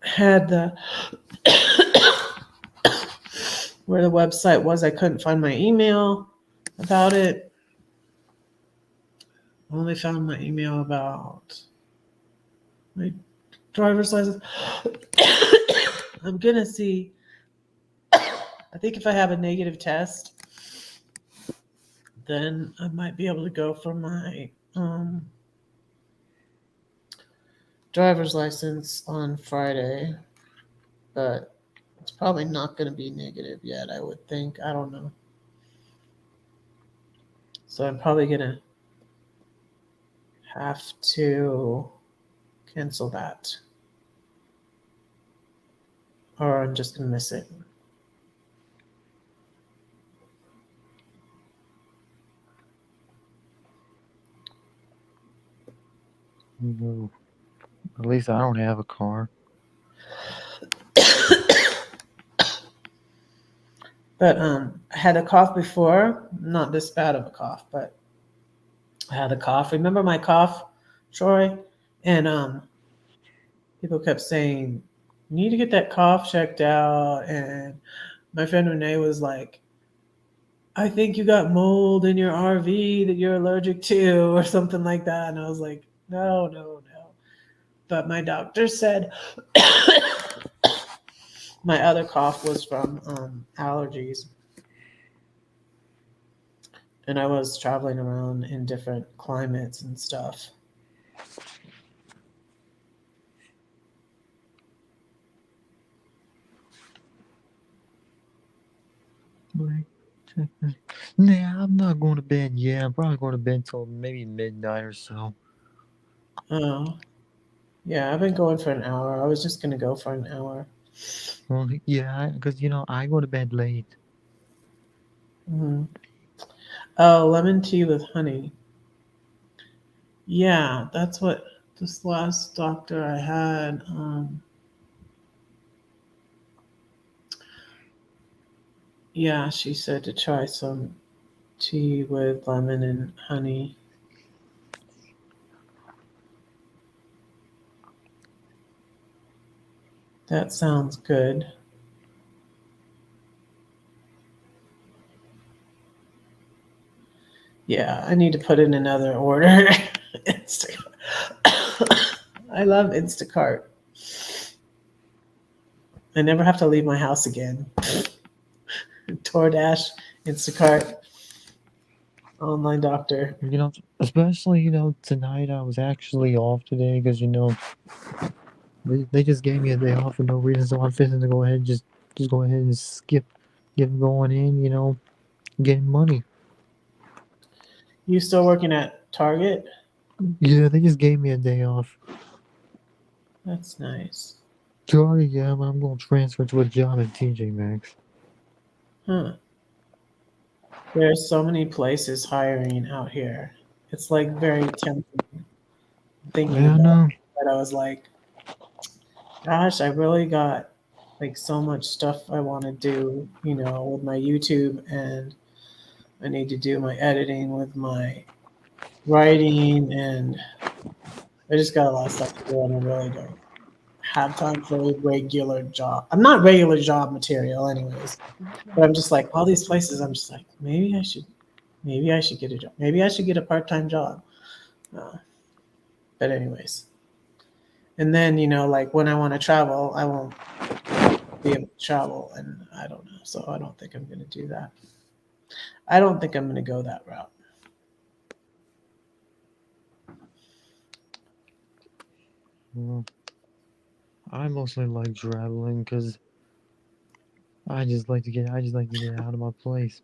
had the where the website was. I couldn't find my email about it. I only found my email about my driver's license. I'm gonna see. I think if I have a negative test, then I might be able to go for my driver's license on Friday. But it's probably not going to be negative yet, I would think. I don't know. So I'm probably going to have to cancel that, or I'm just going to miss it. No. At least I don't have a car. But I had a cough before, not this bad of a cough, but I had a cough. Remember my cough, Troy? And people kept saying, "You need to get that cough checked out." And my friend Renee was like, "I think you got mold in your RV that you're allergic to, or something like that." And I was like, "No, no, no." But my doctor said my other cough was from allergies, and I was traveling around in different climates and stuff. Like, check this. Nah, I'm not going to bed yet. I'm probably going to bed till maybe midnight or so. Oh, yeah, I've been going for an hour. I was just gonna go for an hour. Well, yeah, because I go to bed late. Hmm. Oh, lemon tea with honey. Yeah, that's what this last doctor I had. Yeah, she said to try some tea with lemon and honey. That sounds good. Yeah, I need to put in another order. I love Instacart. I never have to leave my house again. DoorDash, Instacart, online doctor. Especially tonight I was actually off today because they just gave me a day off for no reason, so I'm fixing to go ahead and just go ahead and skip getting going in, getting money. You still working at Target? Yeah, they just gave me a day off. That's nice. Sorry, yeah, but I'm gonna transfer to a job at TJ Maxx. Huh. There's so many places hiring out here. It's like very tempting thinking Yeah, I about know. it. But I was like, gosh, I really got like so much stuff I want to do, with my YouTube, and I need to do my editing with my writing, and I just got a lot of stuff to do, and I really don't have time for a regular job. I'm not regular job material anyways, but I'm just like all these places. I'm just like maybe I should get a job. Maybe I should get a part-time job. Uh, but anyways, and then like when I want to travel, I won't be able to travel, and I don't know. So I don't think I'm going to do that. I don't think I'm going to go that route. Well, I mostly like traveling because I just like to get out of my place.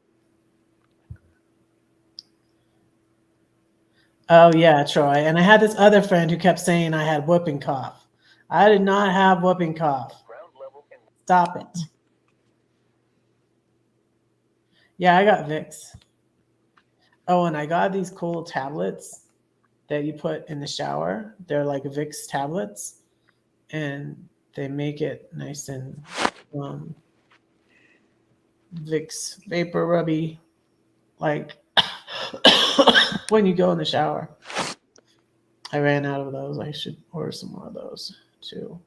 Oh yeah, Troy. And I had this other friend who kept saying I had whooping cough. I did not have whooping cough. Stop it. Yeah, I got Vicks. Oh, and I got these cool tablets that you put in the shower. They're like Vicks tablets, and they make it nice and um, Vicks vapor rubby, like when you go in the shower. I ran out of those. I should order some more of those too.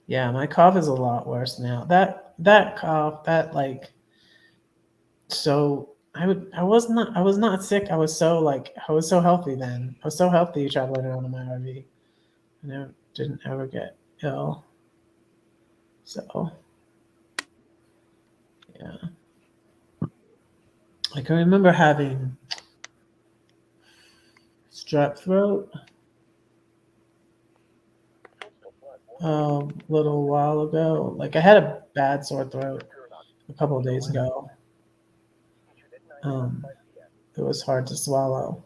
Yeah, my cough is a lot worse now. That cough, that like so I was not sick. I was so healthy then. I was so healthy traveling around in my RV. I never didn't ever get ill. So yeah. I can remember having strep throat a little while ago. Like I had a bad sore throat a couple of days ago. Um, it was hard to swallow,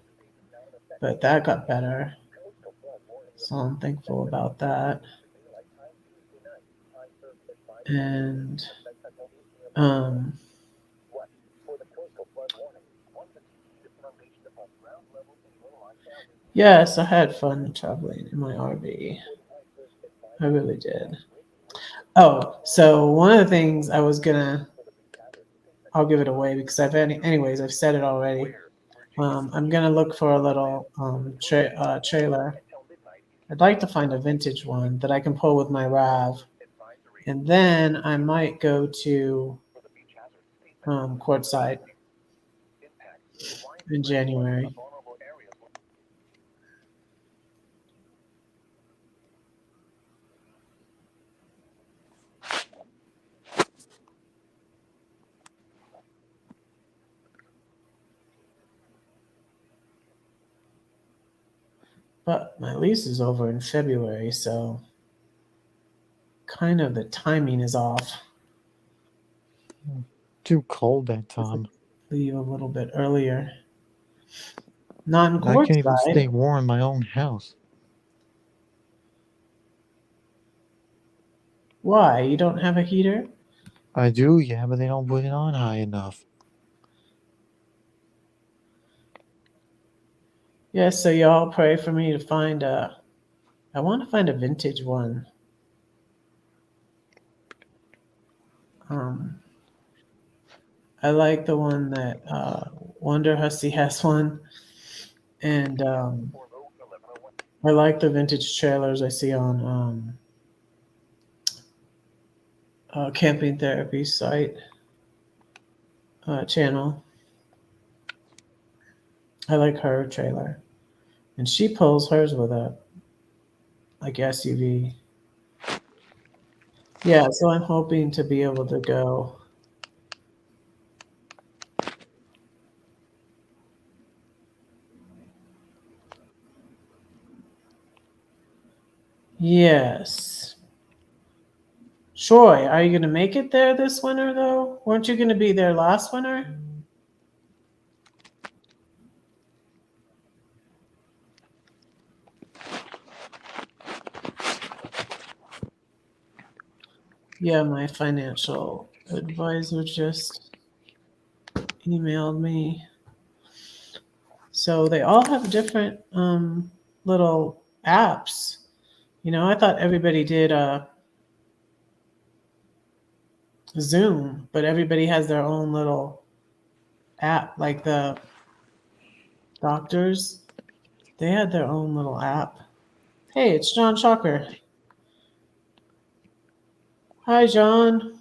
but that got better. So I'm thankful about that. And um, yes, I had fun traveling in my RV. I really did. Oh, so one of the things I was gonna, I'll give it away because anyways, I've said it already. I'm gonna look for a little trailer. I'd like to find a vintage one that I can pull with my RAV, and then I might go to Quartzsite in January. But my lease is over in February, so kind of the timing is off. Too cold that time. Leave a little bit earlier. Not in I can't even stay Quartzsite. warm in my own house. Why? You don't have a heater? I do, yeah, but they don't put it on high enough. Yes, so y'all pray for me to find a. I want to find a vintage one. Um, I like the one that Wonder Hussy has one, and I like the vintage trailers I see on camping therapy site channel. I like her trailer, and she pulls hers with a like SUV. Yeah, so I'm hoping to be able to go. Yes. Troy, are you going to make it there this winter, though? Weren't you going to be there last winter? Yeah, my financial advisor just emailed me. So they all have different little apps. You know, I thought everybody did Zoom, but everybody has their own little app. Like the doctors, they had their own little app. Hey, it's John Shocker. Hi, John.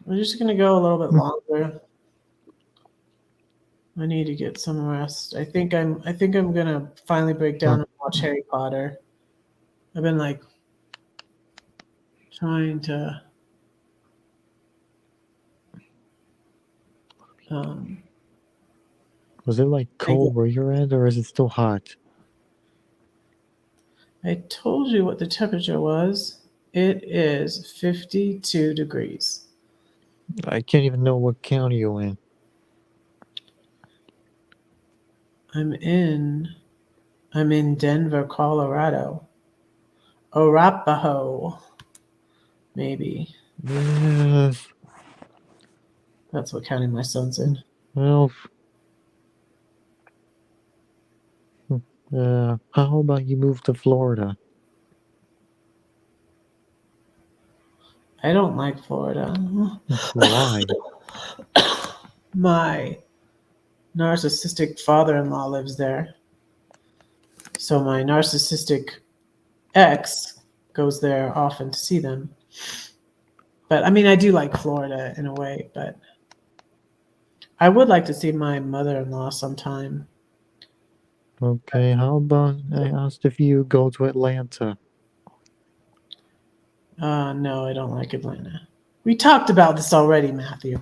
We're just gonna go a little bit longer. I need to get some rest. I think I'm gonna finally break down and watch Harry Potter. I've been like trying to um Was it like think cold where you're at, or is it still hot? I told you what the temperature was. It is 52 degrees. I can't even know what county you're in. I'm in I'm in Denver, Colorado. Arapahoe, maybe. Yes. That's what county my son's in. Well, how about you move to Florida? I don't like Florida. Why? My narcissistic father-in-law lives there. So my narcissistic ex goes there often to see them. But I mean, I do like Florida in a way, but I would like to see my mother in law sometime. Okay, how about I asked if you go to Atlanta? No, I don't like Atlanta. We talked about this already, Matthew.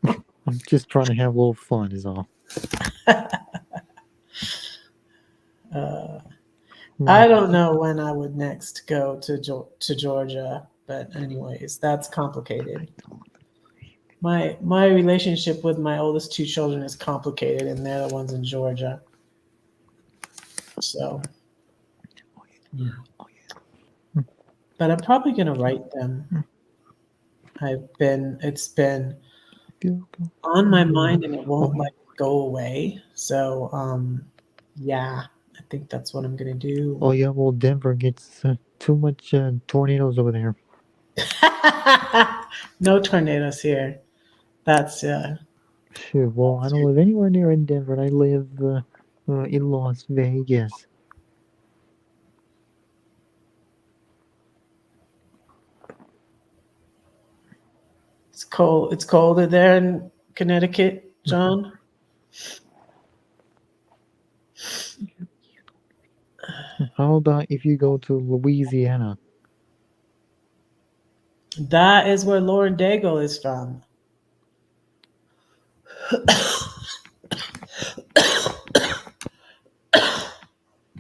I'm just trying to have a little fun, is all. uh, Hmm. I don't know when I would next go to Georgia, but anyways, that's complicated. My relationship with my oldest two children is complicated, and they're the ones in Georgia. So yeah. but I'm probably gonna write them. It's been on my mind and it Oh, won't yeah. like go away. So yeah, I think that's what I'm gonna do. Oh, yeah. Well, Denver gets too much tornadoes over there. No tornadoes here. That's Shoot. Well, I don't live anywhere near in Denver. I live in Las Vegas. it's cold. It's colder there in Connecticut, John. How about if you go to Louisiana? That is where Lauren Daigle is from.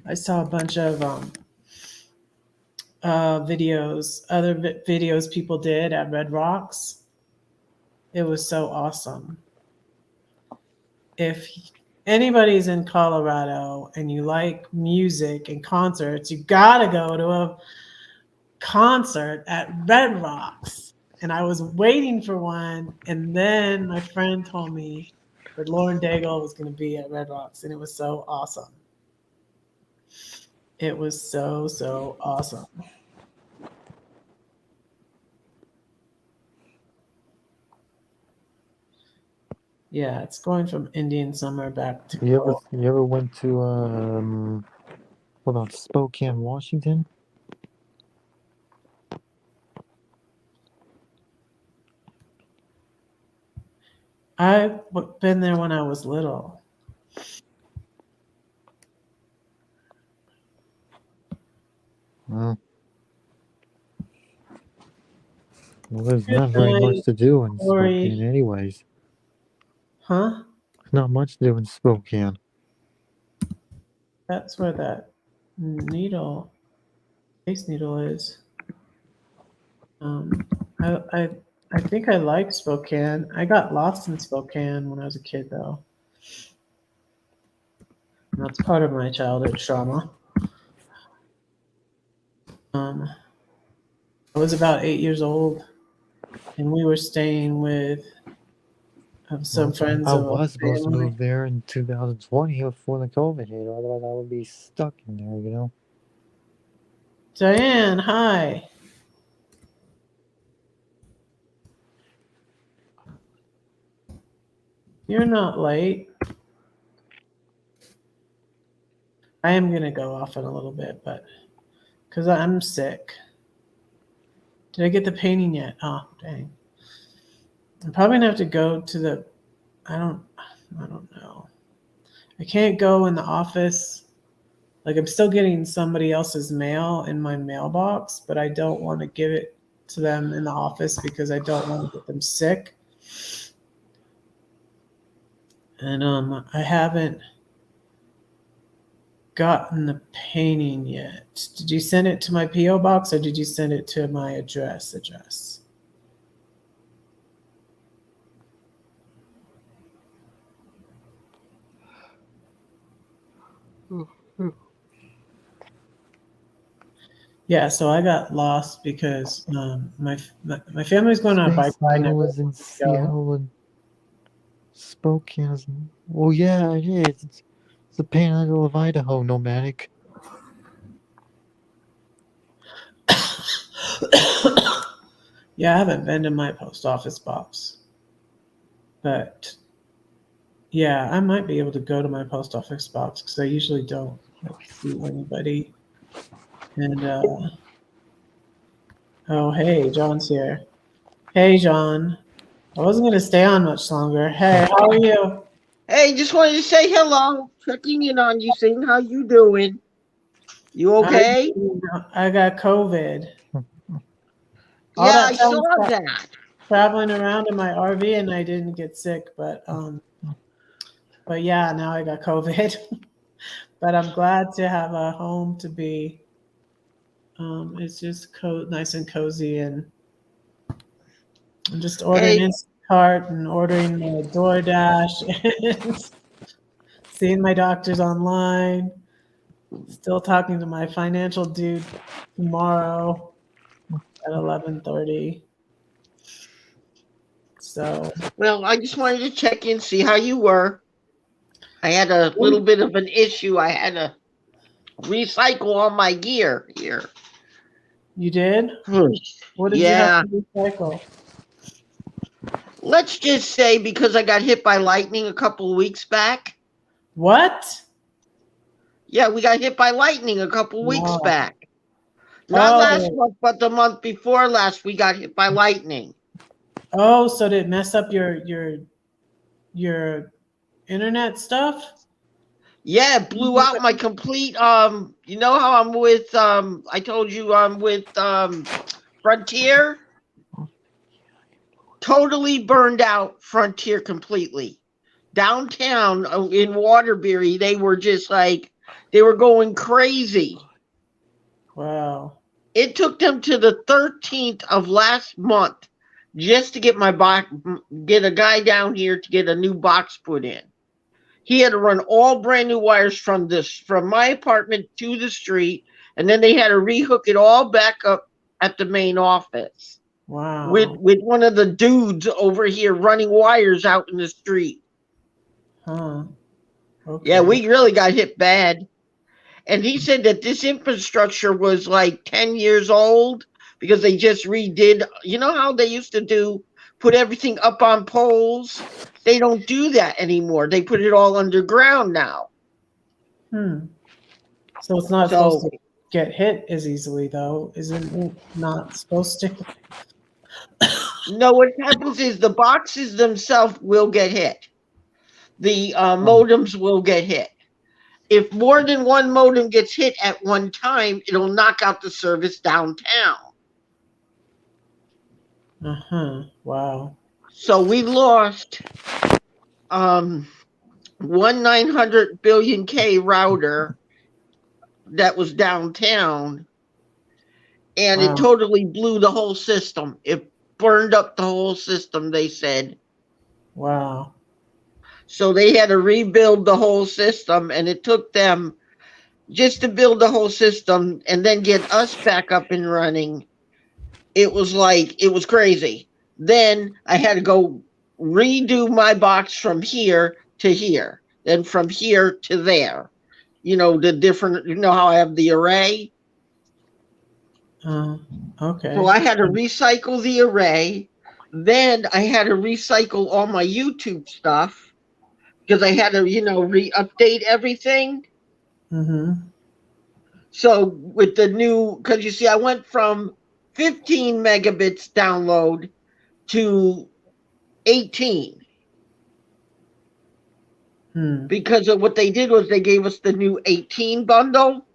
I saw a bunch of videos, other videos people did at Red Rocks. It was so awesome. If anybody's in Colorado and you like music and concerts, you gotta go to a concert at Red Rocks. And I was waiting for one, and then my friend told me that Lauren Daigle was going to be at Red Rocks, and it was so awesome. It was so awesome. Yeah, it's going from Indian summer back to cold. You ever went to hold on, Spokane, Washington? I've been there when I was little. Well, there's Here's not very my much to do in story. Spokane, anyways. Huh? Not much to do in Spokane. That's where that needle, space needle is. Um, I, I, I think I like Spokane. I got lost in Spokane when I was a kid, though. That's part of my childhood trauma. Um, I was about 8 years old, and we were staying with some Well, friends I of a was supposed to family. move there in 2020 before the COVID hit, otherwise I would be stuck in there, you know? Diane, hi. You're not late. I am gonna go off in a little bit, but because I'm sick. Did I get the painting yet? Oh, dang. I'm probably gonna have to go to the. I don't. I don't know. I can't go in the office. Like I'm still getting somebody else's mail in my mailbox, but I don't want to give it to them in the office because I don't want to get them sick. And I haven't gotten the painting yet. Did you send it to my PO box or did you send it to my address? Yeah, so I got lost because my family's going on a bike Space ride and I Needle really is in wanted to go. Seattle and Spokane is. Well, yeah, it is. It's the panhandle of Idaho, nomadic. Yeah, I haven't been to my post office box, but yeah, I might be able to go to my post office box because I usually don't like see anybody. And oh, hey, John's here. Hey, John. I wasn't gonna stay on much longer. Hey, how are you? Hey, just wanted to say hello, checking in on you, seeing how you doing. You I okay? I got COVID. All Yeah, that I saw time that. traveling around in my RV and I didn't get sick, but yeah, now I got COVID. But I'm glad to have a home to be. It's just nice and cozy, and I'm just ordering Hey, Instacart and ordering my DoorDash and seeing my doctors online. Still talking to my financial dude tomorrow. at 11:30. So Well, I just wanted to check in, see how you were. I had a little bit of an issue. I had to recycle all my gear here. you did? What did you have Yeah. to recycle? Let's just say because I got hit by lightning a couple of weeks back. What? Yeah, we got hit by lightning a couple of weeks Wow. back. Not last Oh, month, but the month before last, we got hit by lightning. oh, so did it mess up your internet stuff? Yeah, it blew out my complete you know how I'm with I told you I'm with Frontier? Totally burned out Frontier completely. Downtown in Waterbury, they were just like they were going crazy. Wow. It took them to the 13th of last month just to get my box, get a guy down here to get a new box put in. He had to run all brand new wires from my apartment to the street, and then they had to rehook it all back up at the main office Wow. with one of the dudes over here running wires out in the street. Huh. Yeah, Okay. we really got hit bad. And he said that this infrastructure was like 10 years old because they just redid, you know how they used to do, put everything up on poles? They don't do that anymore. They put it all underground now. Hmm. So it's not supposed So, to get hit as easily, though, isn't it? Not supposed to. no, what happens is the boxes themselves will get hit. The Oh. modems will get hit. If more than one modem gets hit at one time, it'll knock out the service downtown. Uh-huh. Wow. So we lost um, one 900 billion K router that was downtown, and it Wow. totally blew the whole system. It burned up the whole system, they said. Wow. So they had to rebuild the whole system, and it took them just to build the whole system and then get us back up and running. It was crazy. Then I had to go redo my box from here to here, then from here to there. You know, the different, you know how I have the array? Uh, So okay. I had to recycle the array. Then I had to recycle all my YouTube stuff because I had to, re-update everything. Mm-hmm. So with the new, because you see, I went from 15 megabits download to 18 Hmm. because of what they did was they gave us the new 18 bundle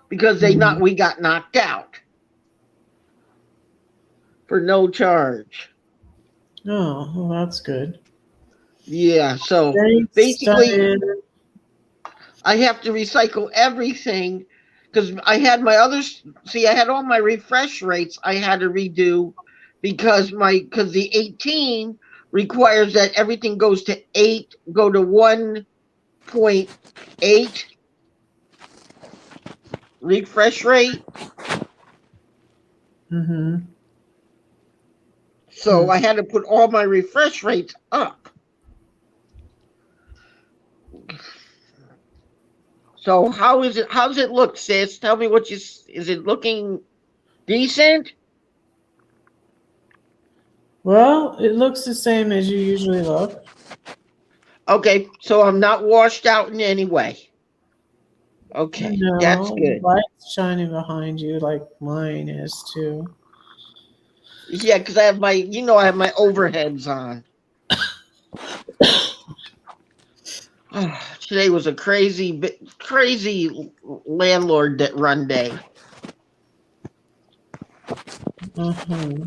because Mm-hmm. we got knocked out for no charge. Oh, well, that's good. Yeah, so They basically started. I have to recycle everything because I had my other see I had all my refresh rates I had to redo because the 18 requires that everything goes to 8 go to 1.8 refresh rate. Mm-hmm. So Hmm. I had to put all my refresh rates up. So how's it look, sis? Tell me what you is it looking decent? Well, it looks the same as you usually look. Okay, so I'm not washed out in any way. Okay, that's No, good. light's shining behind you like mine is too. Yeah, because I have I have my overheads on. Today was a crazy landlord that run day. Mm-hmm.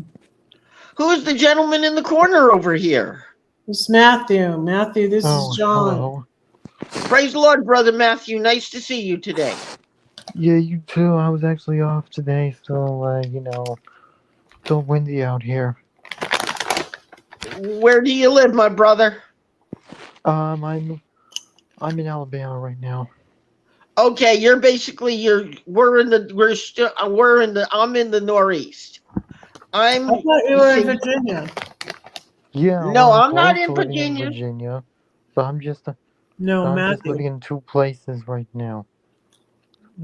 Who is the gentleman in the corner over here? It's Matthew. Matthew, this is Oh, John. hello. Praise the Lord, brother Matthew. Nice to see you today. Yeah, you too. I was actually off today, so so windy out here. Where do you live, my brother? Um, I'm I'm in Alabama right now. Okay, you're basically I'm in the northeast. I I'm thought you you were in see, Virginia. Yeah, well, no, I'm I'm not close in to living in Virginia. Virginia, but No, I'm just Matthew. living in two places right now.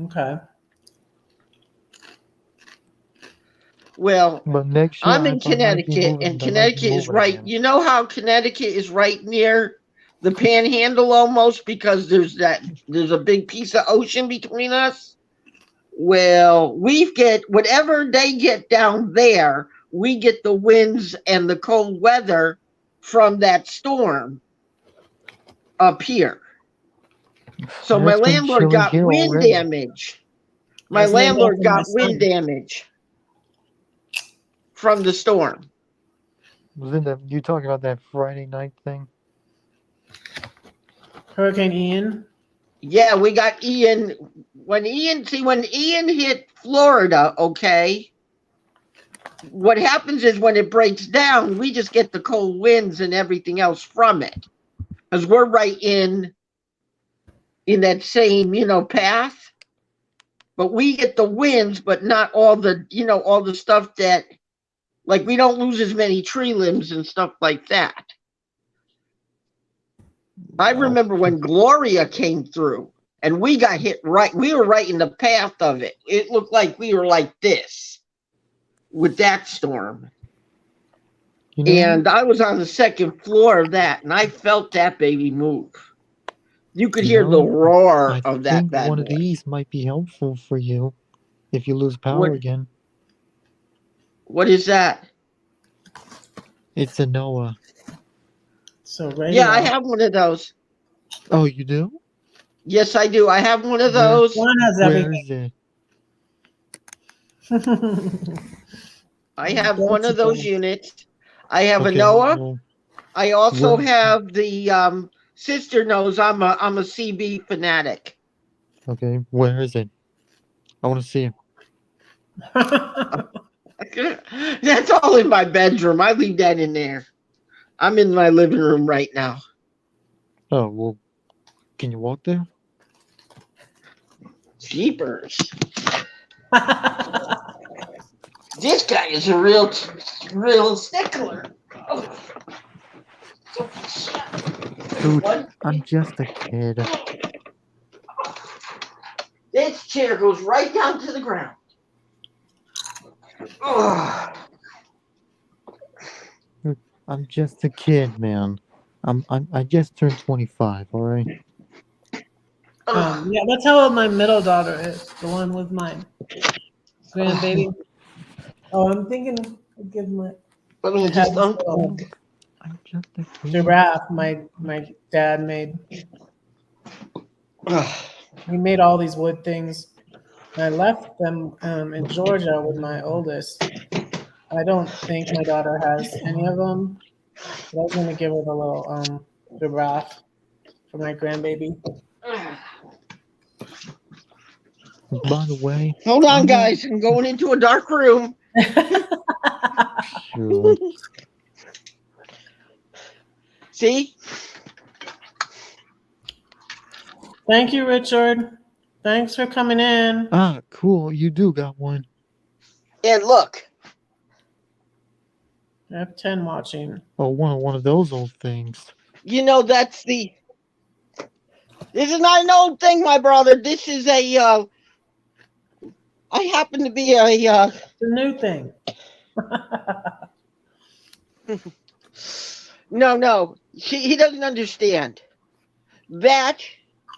Okay. Well, But next year I'm in I might be Connecticut, moving. and I might be Connecticut is moving right. again. You know how Connecticut is right near the Panhandle almost because there's a big piece of ocean between us. Well, we get whatever they get down there. We get the winds and the cold weather from that storm up here. So my It's been landlord chilly got here wind already. damage. I My was named landlord after my got wind son. damage from the storm. Linda, you talking about that Friday night thing? Hurricane Ian. Yeah, we got Ian. When Ian hit Florida, okay, what happens is when it breaks down, we just get the cold winds and everything else from it. Because we're right in that same, path. But we get the winds, but not all the stuff that, like, we don't lose as many tree limbs and stuff like that. I Well, remember when Gloria came through and we got hit right. We were right in the path of it. It looked like we were like this with that storm. you know, And I was on the second floor of that, and I felt that baby move. You could you hear the know, roar I of that think bad one of boy. these might be helpful for you if you lose What power again. what is that? It's a Noah. So Yeah, I radio. have one of those. Oh, you do? Yes, I do. I have one of Where? those. One has Where everything. is it? I have one of those Portugal. units. I have a Okay, Noah. well, I also where? have the sister knows I'm a CB fanatic. Okay, where is it? I want to see it. That's all in my bedroom. I leave that in there. I'm in my living room right now. Oh, well, can you walk there? Jeepers. This guy is a real stickler. Oh, Dude, what? I'm just a kid. This chair goes right down to the ground. Oh. Dude, I'm just a kid, man. I just turned 25, all right? Oh. Yeah, that's how old my middle daughter is. The one with my grandbaby. Oh, I'm thinking I'd give my. Let I me had just this little I'm just a kid. giraffe my dad made. oh. He made all these wood things. I left them in Georgia with my oldest. I don't think my daughter has any of them. But I was gonna give her the little giraffe for my grandbaby. By the way, Hold on, I'm not guys. I'm going into a dark room. sure. See? Thank you, Richard. Thanks for coming in. Ah, cool. You do got one. And look, I have 10 watching. Oh, one of those old things. that's the. This is not an old thing, my brother. This is a. I happen to be a. It's a new thing. No. He doesn't understand. That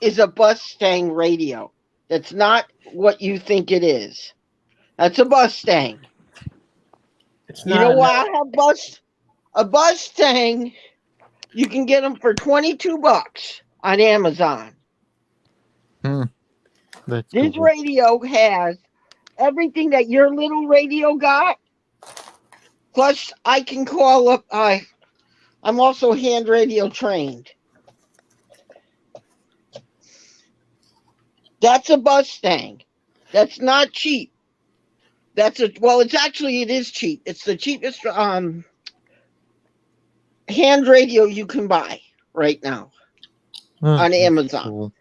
is a Mustang radio. That's not what you think it is. That's a Mustang. It's You know not. why I have a Mustang? You can get them for $22 on Amazon. That's This cool. radio has everything that your little radio got. Plus, I can call up. I'm also hand radio trained. That's a Mustang. That's not cheap. It is cheap. It's the cheapest hand radio you can buy right now Ah, on that's Amazon. cool.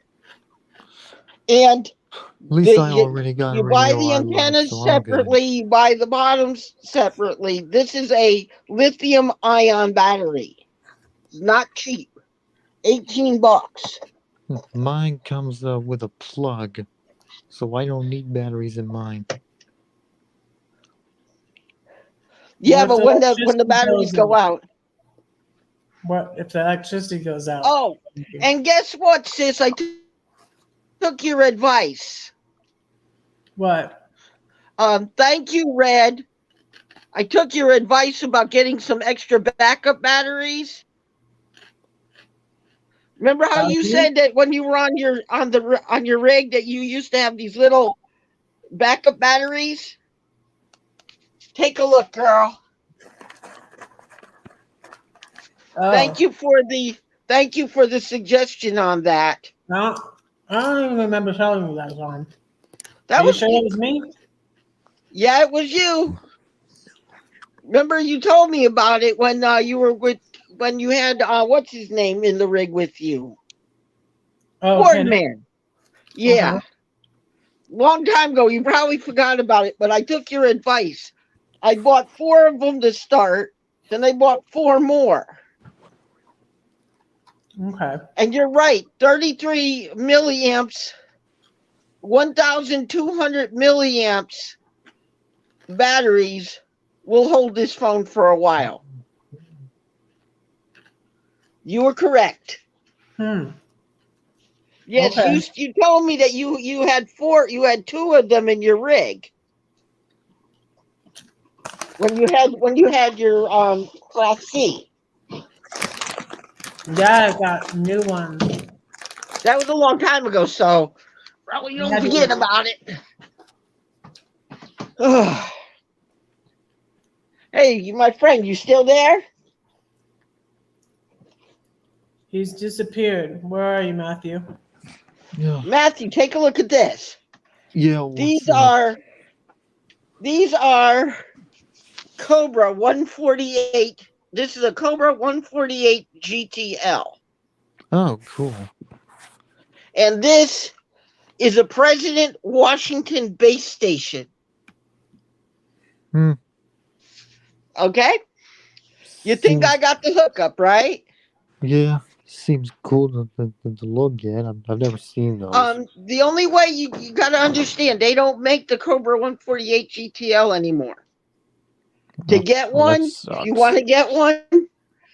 And At least I already got a You buy radio the I like, antennas so I'm good. separately, you buy the bottoms separately. This is a lithium ion battery. It's not cheap. $18. Mine comes with a plug, so I don't need batteries in mine. Yeah, What if but the when the electricity batteries goes go out? out. What if the electricity goes out? Oh, and guess what, sis? I took your advice. What? Thank you, Red. I took your advice about getting some extra backup batteries. Remember how you Battery? said that when you were on your rig that you used to have these little backup batteries? Take a look, girl. Oh, Thank you for the suggestion on that. no, I don't even remember telling you that one. Are That you was sure that was me? Yeah, it was you. Remember you told me about it when you were with when you had what's his name in the rig with you? Oh, Kenny. Boardman. Uh huh. Yeah. Long time ago. You probably forgot about it, but I took your advice. I bought 4 of them to start, then I bought 4 more. Okay. And you're right, 33 milliamps, 1,200 milliamps batteries will hold this phone for a while. You were correct. Hmm. Yes, Okay. you told me that you had 2 of them in your rig when you had your class C. Yeah, I got new ones. That was a long time ago, so probably I don't had forget to. about it. Hey, my friend, you still there? He's disappeared. Where are you, Matthew? Yeah. Matthew, take a look at this. Yeah, These what's up? are these are Cobra 148. This is a Cobra 148 GTL. Oh, cool. And this is a President Washington base station. Hmm. Okay? You think I Seems, got the hookup, right? yeah, seems cool to look at. I've never seen those. The only way you got to understand, they don't make the Cobra 148 GTL anymore. To Oh, get well, that one, if you want sucks. to get one,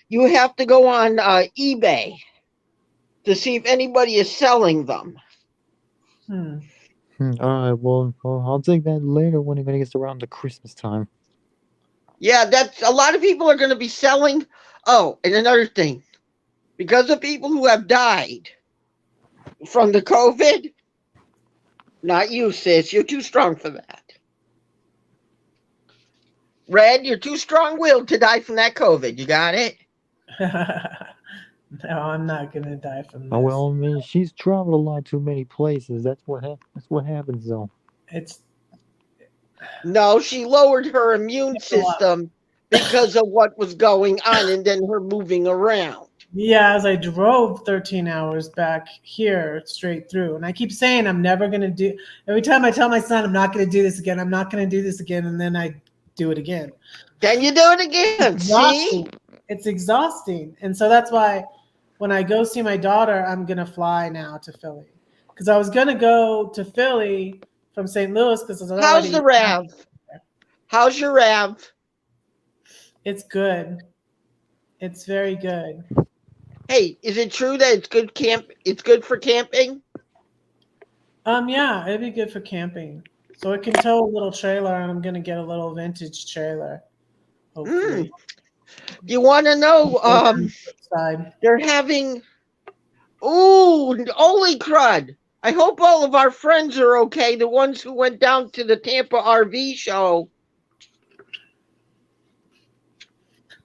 you have to go on eBay to see if anybody is selling them. Hmm. All right, well, I'll take that later when it gets around to Christmas time. Yeah, that's a lot of people are going to be selling. Oh, and another thing, because of people who have died from the COVID, not you, sis, you're too strong for that. Red, you're too strong willed to die from that COVID. You got it? No, I'm not gonna die from Oh this. well, I mean, she's traveled a lot too many places. That's what happens, though. It's No, she lowered her immune a lot. system because of what was going on and then her moving around. Yeah, as I drove 13 hours back here straight through, and I keep saying I'm never gonna do. Every time I tell my son I'm not gonna do this again, I'm not gonna do this again, and then I do it again. Can you do it again? See? Exhausting. It's exhausting, and so that's why when I go see my daughter, I'm gonna fly now to Philly because I was gonna go to Philly from St. Louis because it's How's already. the Rav? How's your Rav? It's good. It's very good. Hey, is it true that it's good for camping? Yeah, it'd be good for camping. So it can tow a little trailer, and I'm gonna get a little vintage trailer, Mm. hopefully. You want to know Side. they're having ooh, holy crud. I hope all of our friends are okay, the ones who went down to the Tampa RV show.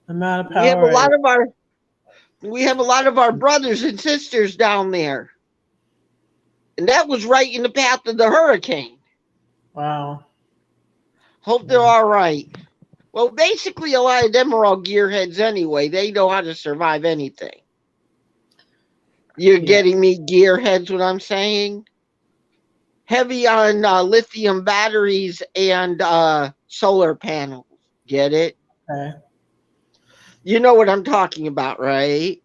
I'm out of We have a power. lot of our we have a lot of our brothers and sisters down there. And that was right in the path of the hurricane. Wow. Hope they're Yeah. all right. Well, basically, a lot of them are all gearheads anyway. They know how to survive anything. You're Yeah. getting me, gearheads, what I'm saying? heavy on lithium batteries and solar panels. Get it? Okay. You know what I'm talking about, right?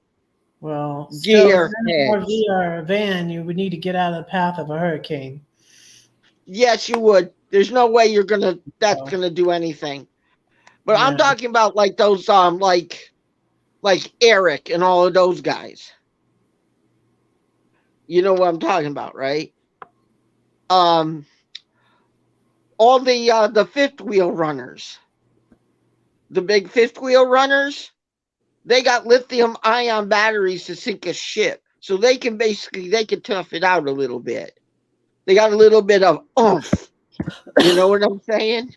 Well, still, if you're in an Gearheads. RV or a van, you would need to get out of the path of a hurricane. Yes, you would. There's no way that's So, gonna do anything. But I'm yeah. talking about like those like Eric and all of those guys. You know what I'm talking about, right? Um all the fifth wheel runners, the big fifth wheel runners, they got lithium ion batteries to sink a ship. So they can tough it out a little bit. They got a little bit of oomph. You know what I'm saying?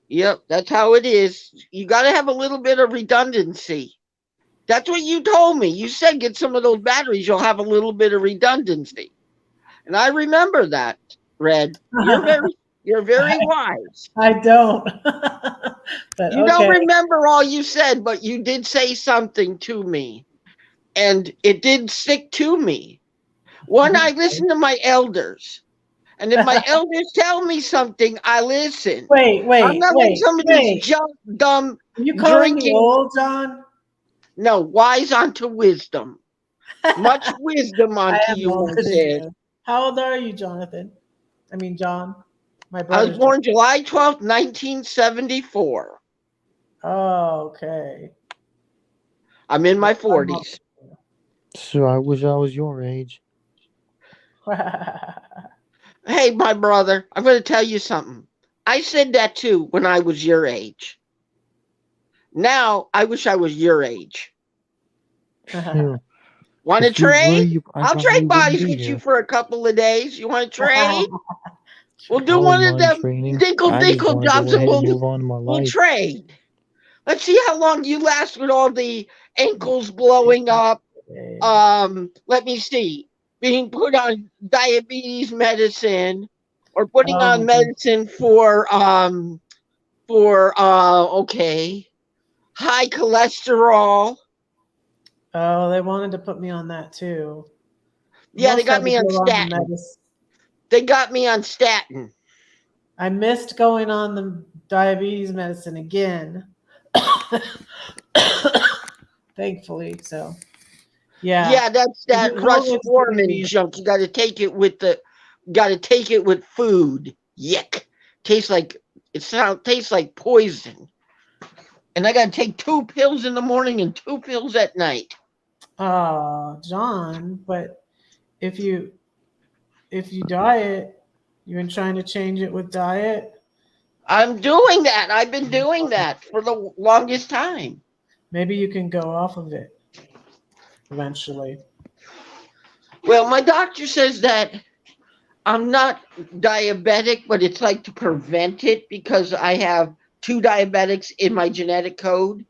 Yep, that's how it is. You got to have a little bit of redundancy. That's what you told me. You said get some of those batteries, you'll have a little bit of redundancy. And I remember that, Red. You're very wise. I don't. But You don't okay. remember all you said, but you did say something to me. And it did stick to me. One, I listen to my elders. And if my elders tell me something, I listen. Wait, I'm wait, not like wait, some of these wait. dumb Are you calling me drinking. old, John? No, wise unto wisdom. Much wisdom I unto am you, older I than said. you. How old are you, Jonathan? I mean, John. My I was brother's John. born July 12th, 1974. Oh, okay. I'm in my I'm 40s. So I wish I was your age. Hey, my brother, I'm going to tell you something. I said that too when I was your age. Now, I wish I was your age. Phew. Want to If you were, trade? you I I'll probably trade wouldn't bodies be with you here. for a couple of days. You want to trade? We'll do I one wouldn't of mind them training. dinkle I just dinkle want to jobs go and ahead and move on in my we'll life. trade. Let's see how long you last with all the ankles blowing up. Let me see. Being put on diabetes medicine or putting Oh on my goodness. medicine for okay, high cholesterol. Oh, they wanted to put me on that too. Yeah, they Almost got had to me on go on the statin. medicine. They got me on statin. I missed going on the diabetes medicine again. Thankfully. So, yeah. Yeah, that's The that new Russ COVID's giving Foreman me. junk. You got to take it with food. Yuck. Tastes like tastes like poison. And I got to take 2 pills in the morning and 2 pills at night. John, but if you diet, you've been trying to change it with diet. I'm doing that. I've been doing that for the longest time. Maybe you can go off of it eventually. Well, my doctor says that I'm not diabetic, but it's like to prevent it because I have two diabetics in my genetic code.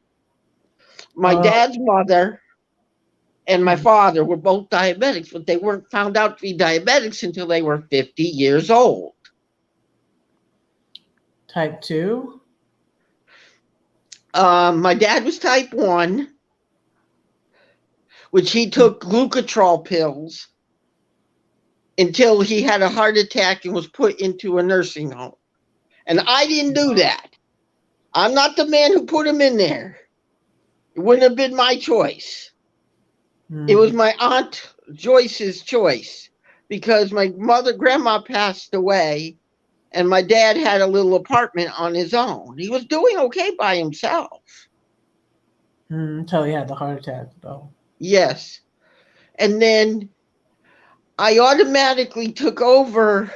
My Oh, dad's mother and my father were both diabetics, but they weren't found out to be diabetics until they were 50 years old. type 2? My dad was type 1, which he took glucotrol pills until he had a heart attack and was put into a nursing home. And I didn't do that. I'm not the man who put him in there. It wouldn't have been my choice. It was Hmm. my aunt Joyce's choice because my grandma passed away and my dad had a little apartment on his own. He was doing okay by himself. Until he had the heart attack, though. Yes. And then I automatically took over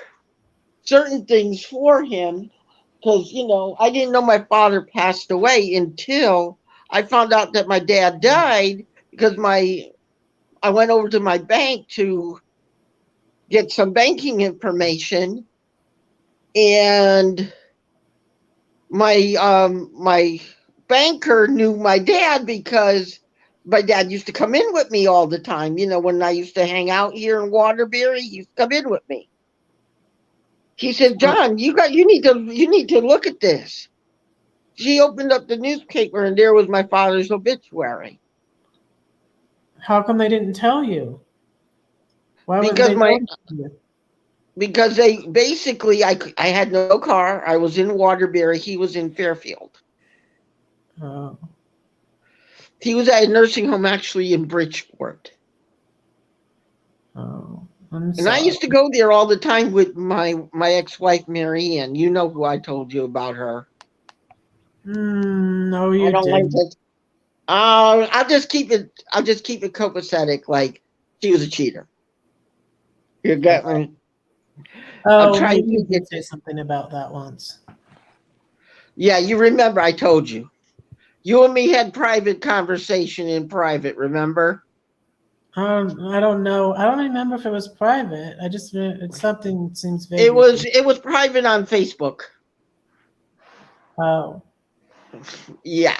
certain things for him because, I didn't know my father passed away until I found out that my dad died because I went over to my bank to get some banking information and my banker knew my dad because my dad used to come in with me all the time. When I used to hang out here in Waterbury, he used to come in with me. He said, "John, you need to look at this." She opened up the newspaper and there was my father's obituary. How come they didn't tell you? Why wouldn't because they my notify you? because they basically I had no car. I was in Waterbury. He was in Fairfield. Oh, He was at a nursing home actually in Bridgeport. oh, I'm And I sorry. used to go there all the time with my ex-wife Mary Ann. You know who I told you about her. No, I you don't like didn't. to. I'll just keep it copacetic. Like she was a cheater. You get me? I'll Oh, try and maybe you keep did it. say something about that once. Yeah, you remember I told you. You and me had private conversation in private. Remember? I don't know. I don't remember if it was private. I just it's something seems It vaguely was familiar. it was private on Facebook. Oh, Yeah.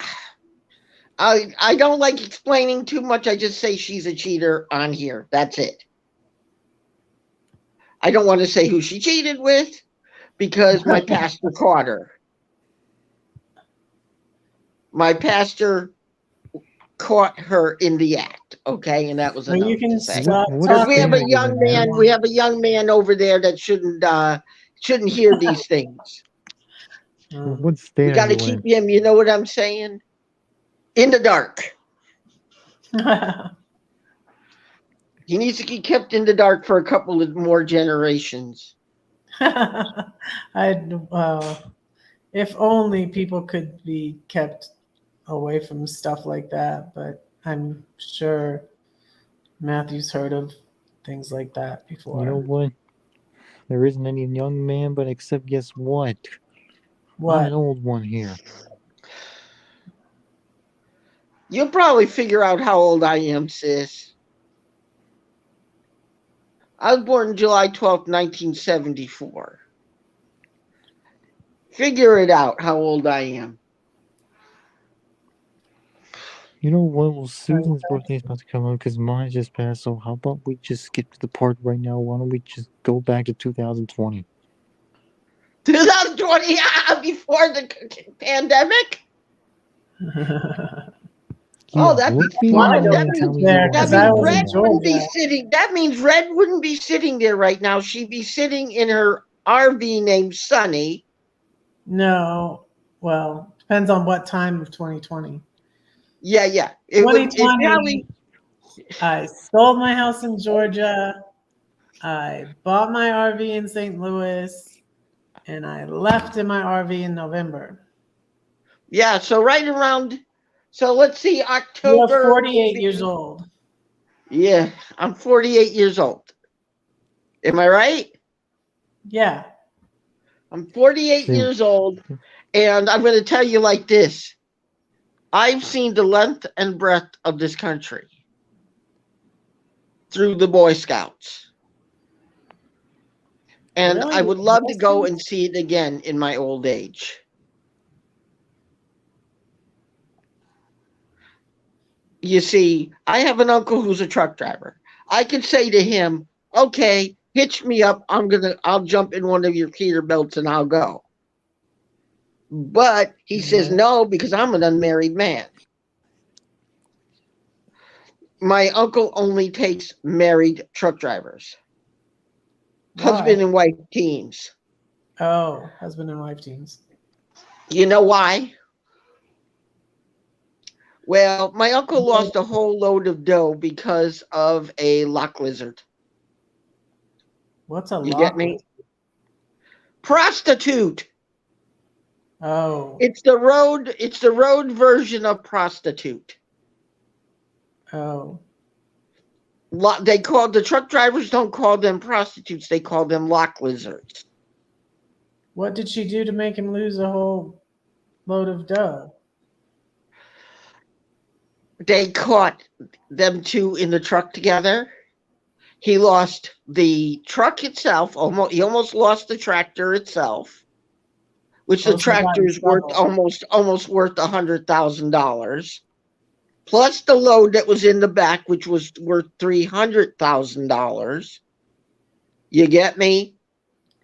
I don't like explaining too much. I just say she's a cheater on here. That's it. I don't want to say who she cheated with because my pastor caught her. My pastor caught her in the act, okay? And that was well, you enough to can say. What stop what Because we talking have state a are you young in about it. man, now? we have a young man over there that shouldn't hear these things. Um, What state We are got to you keep in? him, you know what I'm saying? In the dark. He needs to be kept in the dark for a couple of more generations. well, if only people could be kept away from stuff like that, but I'm sure Matthew's heard of things like that You know before. what? There isn't any young man, but except guess what? I'm an What? old one here. You'll probably figure out how old I am, sis. I was born July 12th, 1974. Figure it out how old I am. You know what? Well, Okay. Susan's birthday is about to come up because mine just passed. So how about we just skip to the part right now? Why don't we just go back to 2020? 2020, before the pandemic? Oh, Yeah, look Well, me in I the don't eye and tell live me you there want to that because hear I means was more in Red about it. wouldn't be Georgia. sitting. That means Red wouldn't be sitting there right now. She'd be sitting in her RV named Sunny. No, well, depends on what time of 2020. Yeah, yeah. It 2020, probably I sold my house in Georgia. I bought my RV in St. Louis, and I left in my RV in November. yeah, so right around so let's see, You're October would 48 years be old. yeah, I'm 48 years old. Am I right? Yeah. I'm 48 See, years old, and I'm going to tell you like this. I've seen the length and breadth of this country through the Boy Scouts. And Really? I With would the love Boy to go and Scouts? see it again in my old age. You see, I have an uncle who's a truck driver. I could say to him, "Okay, hitch me up. I'll jump in one of your Peterbilts and I'll go." But he says Right. no because I'm an unmarried man. My uncle only takes married truck drivers, Why? husband and wife teams. Oh, husband and wife teams. You know why? Well, my uncle lost a whole load of dough because of a lock lizard. What's a You get lock me? list? Prostitute. Oh, It's the road version of prostitute. oh. They call the truck drivers don't call them prostitutes, they call them lock lizards. What did she do to make him lose a whole load of dough? They caught them two in the truck together. He lost the truck itself, he almost lost the tractor itself, which the Oh, so he got tractor in is worth trouble. almost worth $100,000. Plus the load that was in the back, which was worth $300,000. You get me?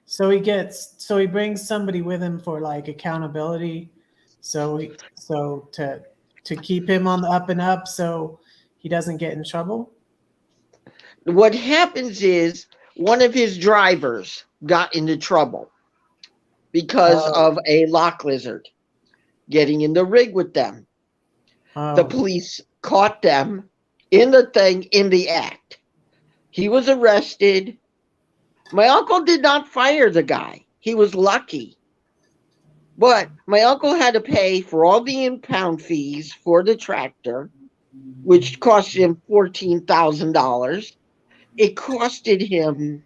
So he brings somebody with him for like accountability. So to keep him on the up and up. So he doesn't get in trouble? What happens is one of his drivers got into trouble because Oh, of a lock lizard getting in the rig with them. The oh, police caught them in the thing in the act. He was arrested. My uncle did not fire the guy. He was lucky. But my uncle had to pay for all the impound fees for the tractor, which cost him $14,000. It costed him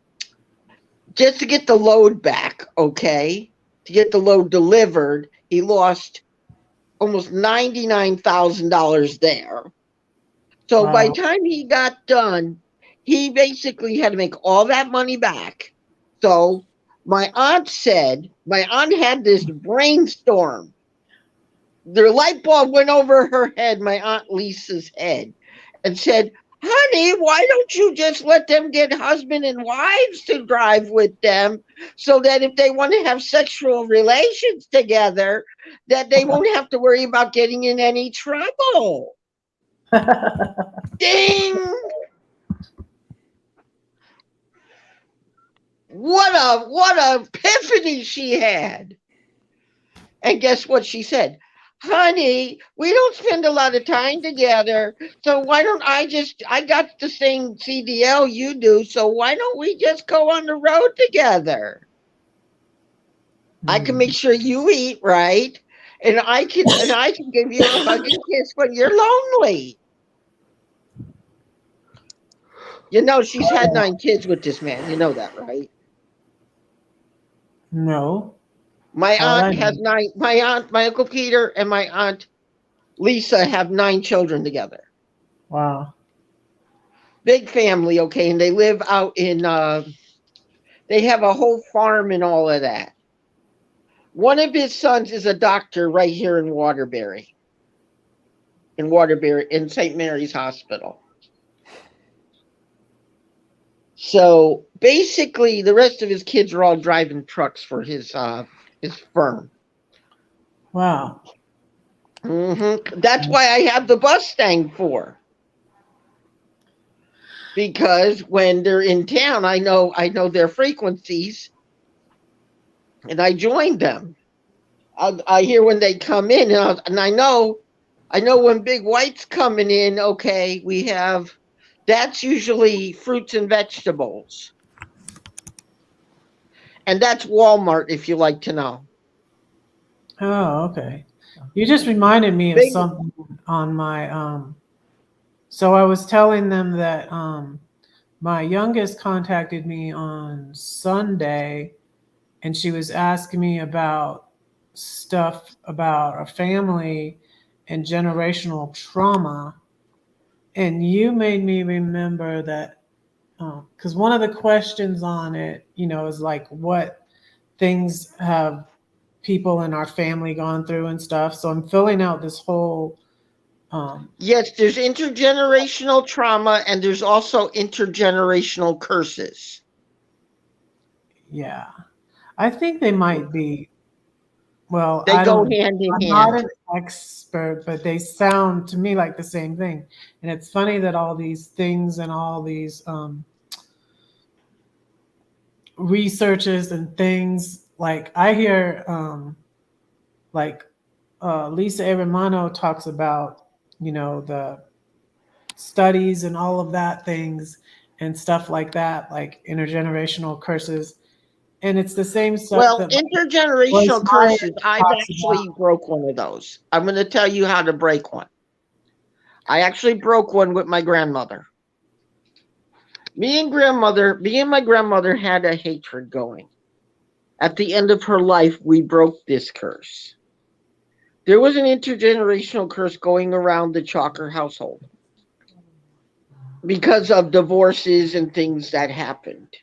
just to get the load back, okay? To get the load delivered, he lost almost $99,000 there. So by the wow. time he got done, he basically had to make all that money back. So my aunt had this brainstorm. The light bulb went over her head, my Aunt Lisa's head, and said, "Honey, why don't you just let them get husband and wives to drive with them so that if they want to have sexual relations together, that they won't have to worry about getting in any trouble?" Ding! What a epiphany she had. And guess what she said? "Honey, we don't spend a lot of time together, so why don't I got the same CDL you do, so why don't we just go on the road together? I can make Hmm. sure you eat right, and I can give you a hug and kiss when you're lonely." You know she's had 9 kids with this man. You know that, right? No. My How would aunt I has know? 9. My uncle Peter, and my aunt Lisa have 9 children together. Wow. Big family, okay, and they live out in they have a whole farm and all of that. One of his sons is a doctor right here in Waterbury in St. Mary's Hospital. So basically the rest of his kids are all driving trucks for his firm. Wow. That's why I have the Mustang for, because when they're in town, I know their frequencies, and I joined them. I hear when they come in, and I know when Big White's coming in. Okay, we have that's usually fruits and vegetables, and that's Walmart if you like to know. Oh, okay. You just reminded me of Big something on my so I was telling them that my youngest contacted me on Sunday and she was asking me about stuff about our family and generational trauma. And you made me remember that because one of the questions on it, is like what things have people in our family gone through and stuff. So I'm filling out this whole, um, Yes, there's intergenerational trauma, and there's also intergenerational curses. yeah, I think they might be. Well, They I go don't. hand in I'm not hand. an expert, but they sound to me like the same thing. And it's funny that all these things and all these researches and things, like I hear, like Lisa Arimano talks about, the studies and all of that things and stuff like that, like intergenerational curses. And it's the same stuff Well, that like Joyce intergenerational Meyer curses, I've talks actually about. broke one of those. I'm going to tell you how to break one. I actually broke one with my grandmother. Me and my grandmother had a hatred going. At the end of her life, we broke this curse. There was an intergenerational curse going around the Chalker household because of divorces and things that happened.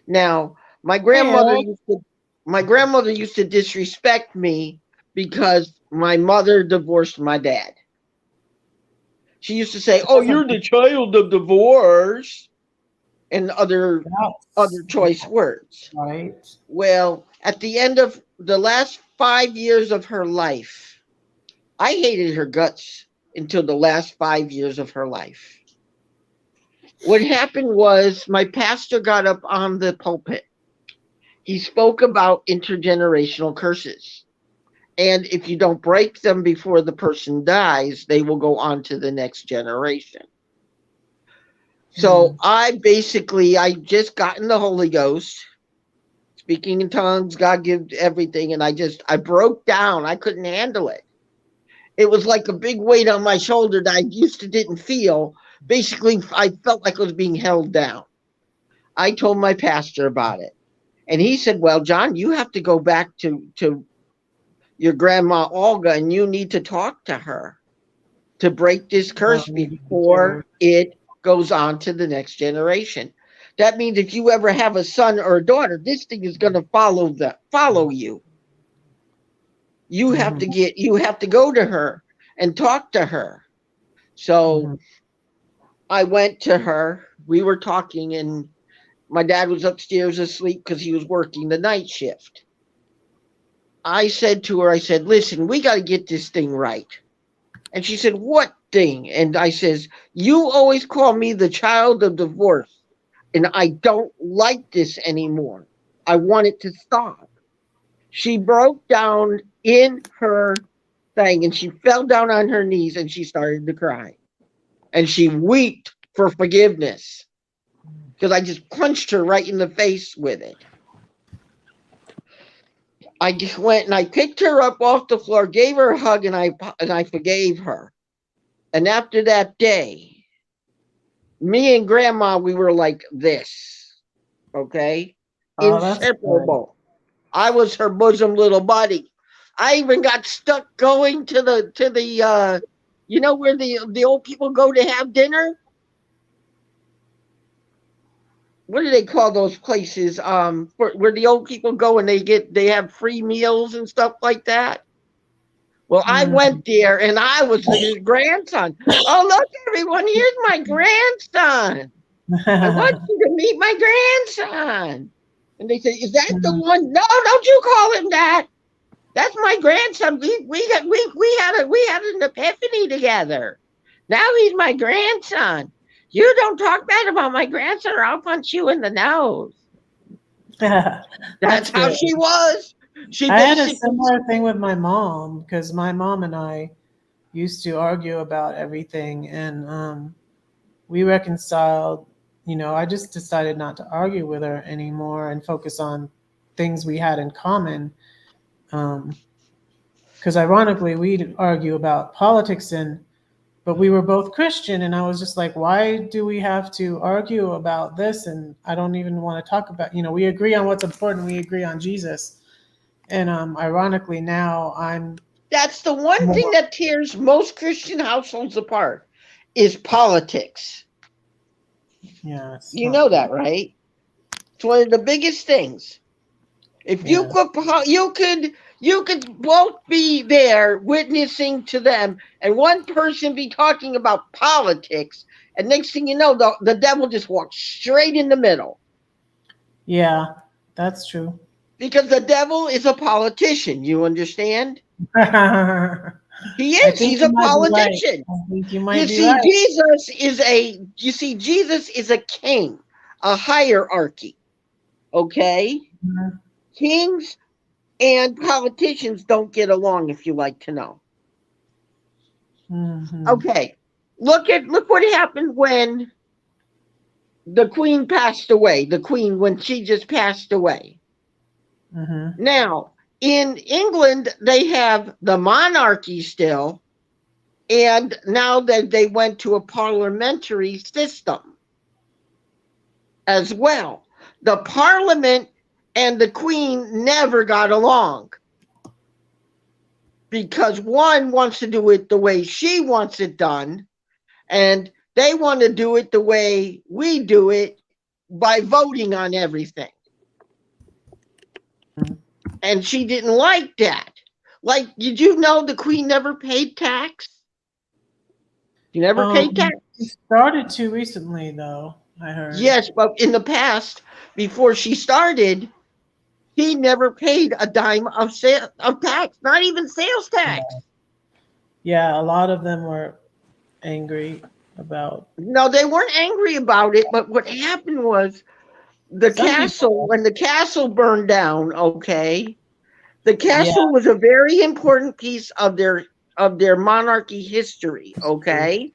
Now, my Hey, grandmother Eric. used to my grandmother used to disrespect me because my mother divorced my dad. She used to say, "Oh, Doesn't you're the child of divorce," and other that's choice words. right. Well, at the end of the last 5 years of her life, I hated her guts. until the last 5 years of her life. What happened was my pastor got up on the pulpit. He spoke about intergenerational curses. And if you don't break them before the person dies, they will go on to the next generation. So Mm. I just gotten the Holy Ghost, speaking in tongues, God gives everything. And I broke down. I couldn't handle it. It was like a big weight on my shoulder that I used to didn't feel. Basically, I felt like I was being held down. I told my pastor about it. And he said, well, John, you have to go back to your grandma Olga and you need to talk to her to break this No, curse me too. before it goes on to the next generation. That means if you ever have a son or a daughter, this thing is going to follow you. Mhm. You have to go to her and talk to her. So Mhm. I went to her. We were talking, and my dad was upstairs asleep because he was working the night shift. I said to her, I said, listen, we got to get this thing right. And she said, what thing? And I says, you always call me the child of divorce, and I don't like this anymore. I want it to stop. She broke down in her thing and she fell down on her knees and she started to cry. And she wept for forgiveness because I just punched her right in the face with it. I just went and I picked her up off the floor, gave her a hug, and I forgave her. And after that day, me and grandma, we were like this, okay? Oh, that's good. Inseparable. I was her bosom little buddy. I even got stuck going to the you know where the old people go to have dinner? What do they call those places? Where the old people go and they have free meals and stuff like that. Well, I Mm. went there and I was his grandson. Oh, look, everyone, here's my grandson. I want you to meet my grandson. And they say, is that the Mm. one? No, don't you call him that. That's my grandson. We had an epiphany together. Now he's my grandson. You don't talk bad about my grandson or I'll punch you in the nose. That's That's how good. she was. She I had a basically similar thing with my mom because my mom and I used to argue about everything, and we reconciled. I just decided not to argue with her anymore and focus on things we had in common. Because ironically, we'd argue about politics, but we were both Christian, and I was just like, why do we have to argue about this? And I don't even want to talk about. We agree on what's important. We agree on Jesus, and ironically, now I'm that's the one thing more. that tears most Christian households apart is politics. Yeah, it's You not know good. that, right? It's one of the biggest things. If Yeah. you could both be there witnessing to them, and one person be talking about politics, and next thing you know, the devil just walks straight in the middle Yeah, that's true. because the devil is a politician. You understand? I He is. think He's you a might be right. politician. I think you might be right. Jesus is a king, a hierarchy. Okay, kings and politicians don't get along. If you like to know. Mm-hmm. Okay. Look what happened when the queen passed away. The queen when she just passed away. Mm-hmm. Now, in England they have the monarchy still, and now that they went to a parliamentary system as well. The parliament and the queen never got along because one wants to do it the way she wants it done, and they want to do it the way we do it by voting on everything. And she didn't like that. Like, did you know the queen never paid tax? She never paid He tax. started to recently, though. I heard. Yes, but in the past, before she started, she never paid a dime of tax, not even sales tax. Yeah, a lot of them were. angry about. No, they weren't angry about it, but what happened was Some people, when the castle burned down, okay, the yeah. castle was a very important piece of their monarchy history, okay?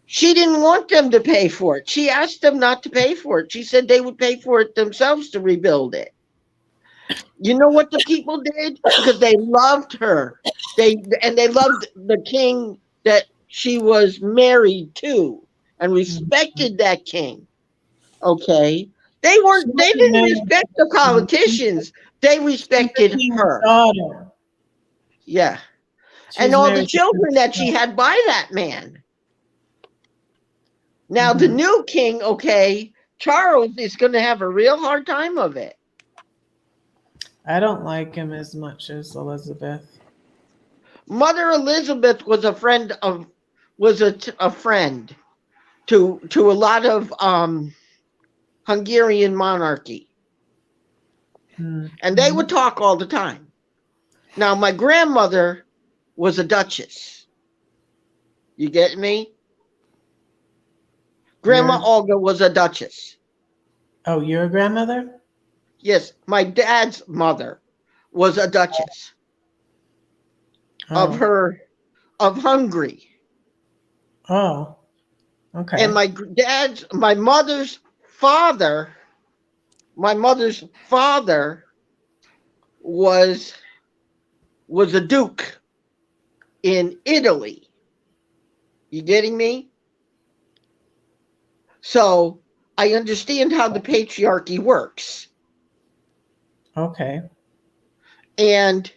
She didn't want them to pay for it. She asked them not to pay for it. She said they would pay for it themselves to rebuild it. You know what the people did? Because they loved her. They loved the king that she was married to and Mhm. respected that king. Okay. She They wasn't didn't married respect the to the king. politicians. They She's the respected king's her. daughter. Yeah. And She's all the married to the children king's that she daughter. had by that man. Now the Hmm. new king, okay, Charles is going to have a real hard time of it. I don't like him as much as Elizabeth. Mother Elizabeth was a friend of a friend to a lot of Hungarian monarchy, and they Mm-hmm. would talk all the time. Now my grandmother was a duchess. You get me? Grandma Your Olga was a duchess. oh, your grandmother? Yes, my dad's mother was a duchess of Oh, her of Hungary. oh, And okay. father, my mother's father was a duke in Italy. You getting me? So I understand how the patriarchy works. Okay. And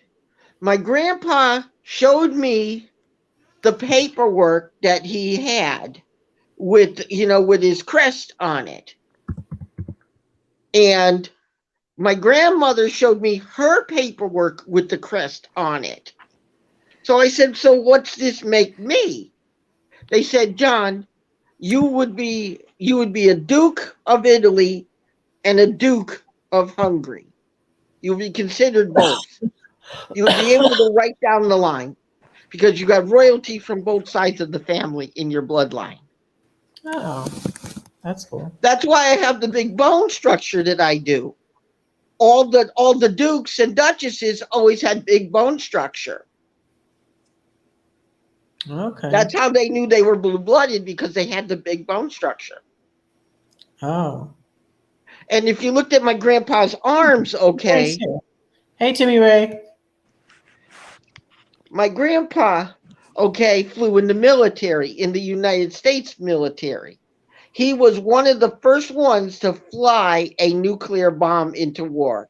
my grandpa showed me the paperwork that he had with his crest on it. And my grandmother showed me her paperwork with the crest on it. So I said, "So what's this make me?" They said, "John, you would be a duke of Italy and a duke of Hungary. You'll be considered both. You'll be able to write down the line because you got royalty from both sides of the family in your bloodline." Oh, that's cool. That's why I have the big bone structure that I do. All the dukes and duchesses always had big bone structure. Okay. That's how they knew they were blue blooded, because they had the big bone structure. Oh, And if you looked at my grandpa's arms, Ray's okay, here. Hey, Timmy Ray. my grandpa, okay, flew in the military, in the United States military. He was one of the first ones to fly a nuclear bomb into war.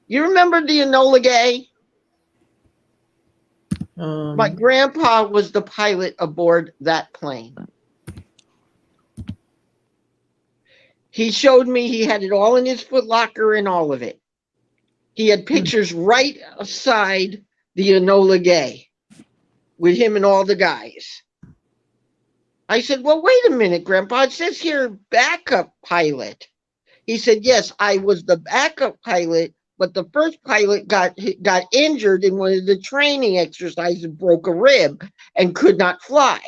You remember the Enola Gay? My Um, grandpa was the pilot aboard that plane. He showed me, he had it all in his footlocker and all of it. He had hmm, pictures right aside the Enola Gay with him and all the guys. I said, "Well, wait a minute, Grandpa. It says here backup pilot." He said, "Yes, I was the backup pilot, but the first pilot got injured in one of the training exercises, broke a rib, and could not fly.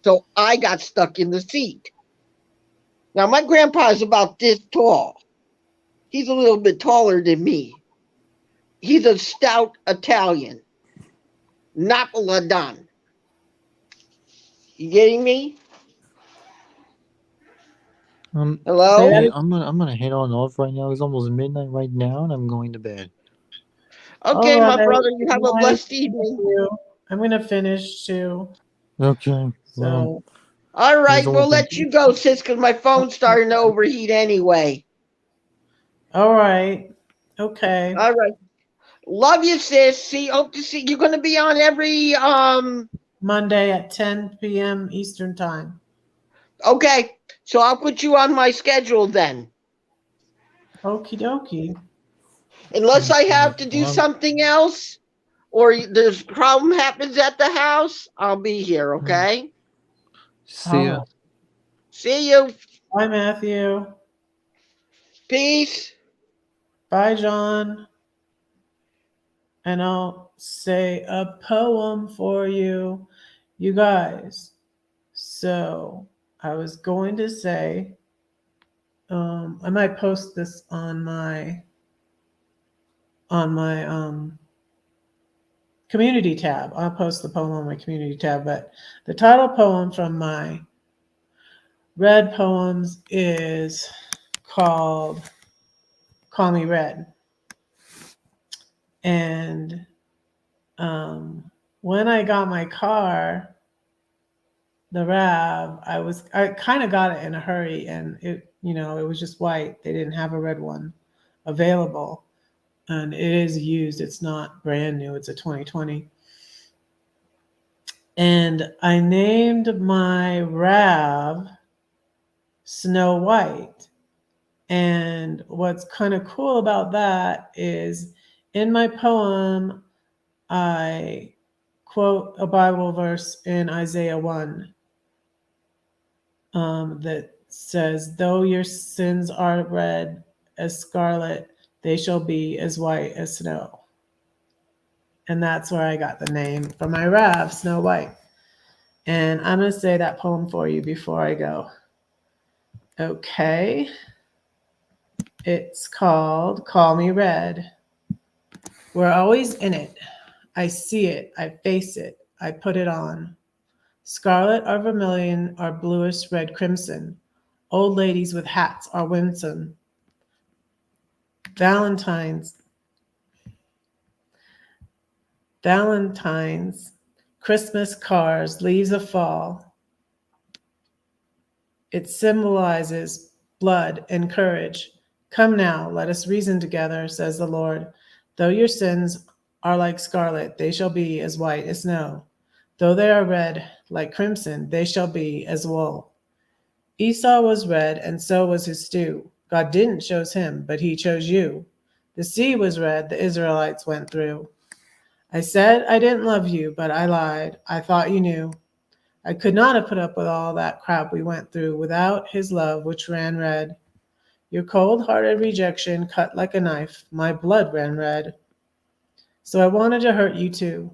So I got stuck in the seat." Now, my grandpa is about this tall. He's a little bit taller than me. He's a stout Italian, Napoleon. You getting me? say Hello? that Hey, again. I'm gonna head on off right now. It's almost midnight right now, and I'm going to bed. All Okay, right. my brother, you Good have a night. blessed Thank evening. you. I'm gonna finish too. Okay. Well, So, All it was right, we'll always a let you go, sis, because my phone's starting to overheat anyway. all right. Okay. All right. Love you, sis. Hope to see you're gonna be on every Monday at 10 p.m. Eastern Time. okay. So I'll put you on my schedule then. Okie dokie. Unless I okay. have to do Well, something else or there's problem happens at the house, I'll be here, okay? see All ya. right. See you. Bye, Matthew. Peace. Bye, John. and I'll say a poem for you, you guys. So I was going to say, I might post this on my community tab. I'll post the poem on my community tab, but the title poem from my Red Poems is called Call Me Red. And um, when I got my car, the RAV, I kind of got it in a hurry, and it was just white. They didn't have a red one available, and it is used. It's not brand new. It's a 2020. And I named my RAV Snow White. And what's kind of cool about that is in my poem, I quote a Bible verse in Isaiah 1 that says, "Though your sins are red as scarlet, they shall be as white as snow." And that's where I got the name for my RAV, Snow White. And I'm going to say that poem for you before I go. Okay. It's called Call Me Red. We're always in it. I see it. I face it. I put it on. Scarlet or vermilion or bluish red crimson. Old ladies with hats are winsome. Valentines, Christmas cars, leaves of fall. It symbolizes blood and courage. Come now, let us reason together, says the Lord. Though your sins are like scarlet, they shall be as white as snow. Though they are red like crimson, they shall be as wool. Esau was red, and so was his stew. God didn't choose him, but he chose you. The sea was red, the Israelites went through. I said I didn't love you, but I lied. I thought you knew. I could not have put up with all that crap we went through without his love, which ran red. Your cold-hearted rejection cut like a knife. My blood ran red. So I wanted to hurt you too.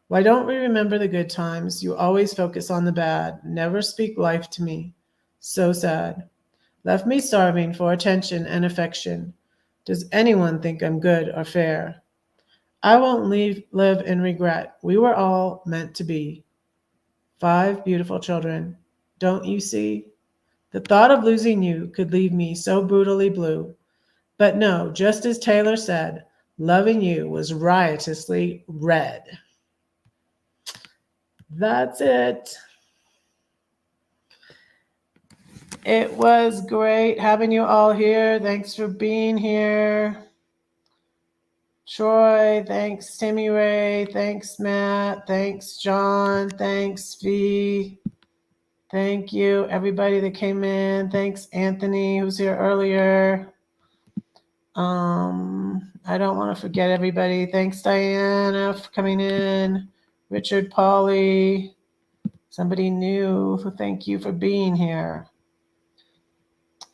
Why don't we remember the good times? You always focus on the bad. Never speak life to me. So sad. Left me starving for attention and affection. Does anyone think I'm good or fair? I won't live in regret. We were all meant to be. 5 beautiful children. Don't you see? The thought of losing you could leave me so brutally blue. But no, just as Taylor said, loving you was riotously red. That's it. It was great having you all here. Thanks for being here. Troy, thanks Timmy Ray, thanks Matt, thanks John, thanks V. Thank you, everybody that came in. Thanks, Anthony, who was here earlier. I don't want to forget everybody. Thanks, Diana, for coming in. Richard, Polly, somebody new. Thank you for being here.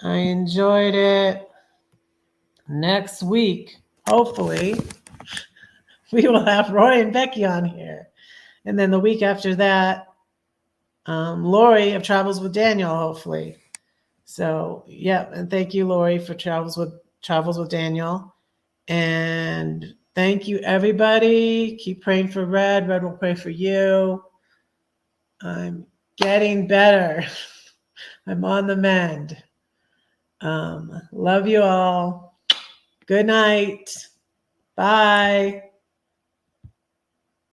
I enjoyed it. Next week, hopefully, we will have Roy and Becky on here. And then the week after that, Lori of Travels with Daniel, hopefully. So, yeah, and thank you, Lori, for Travels with Daniel. And thank you, everybody. Keep praying for Red. Red will pray for you. I'm getting better. I'm on the mend. Love you all. Good night. Bye.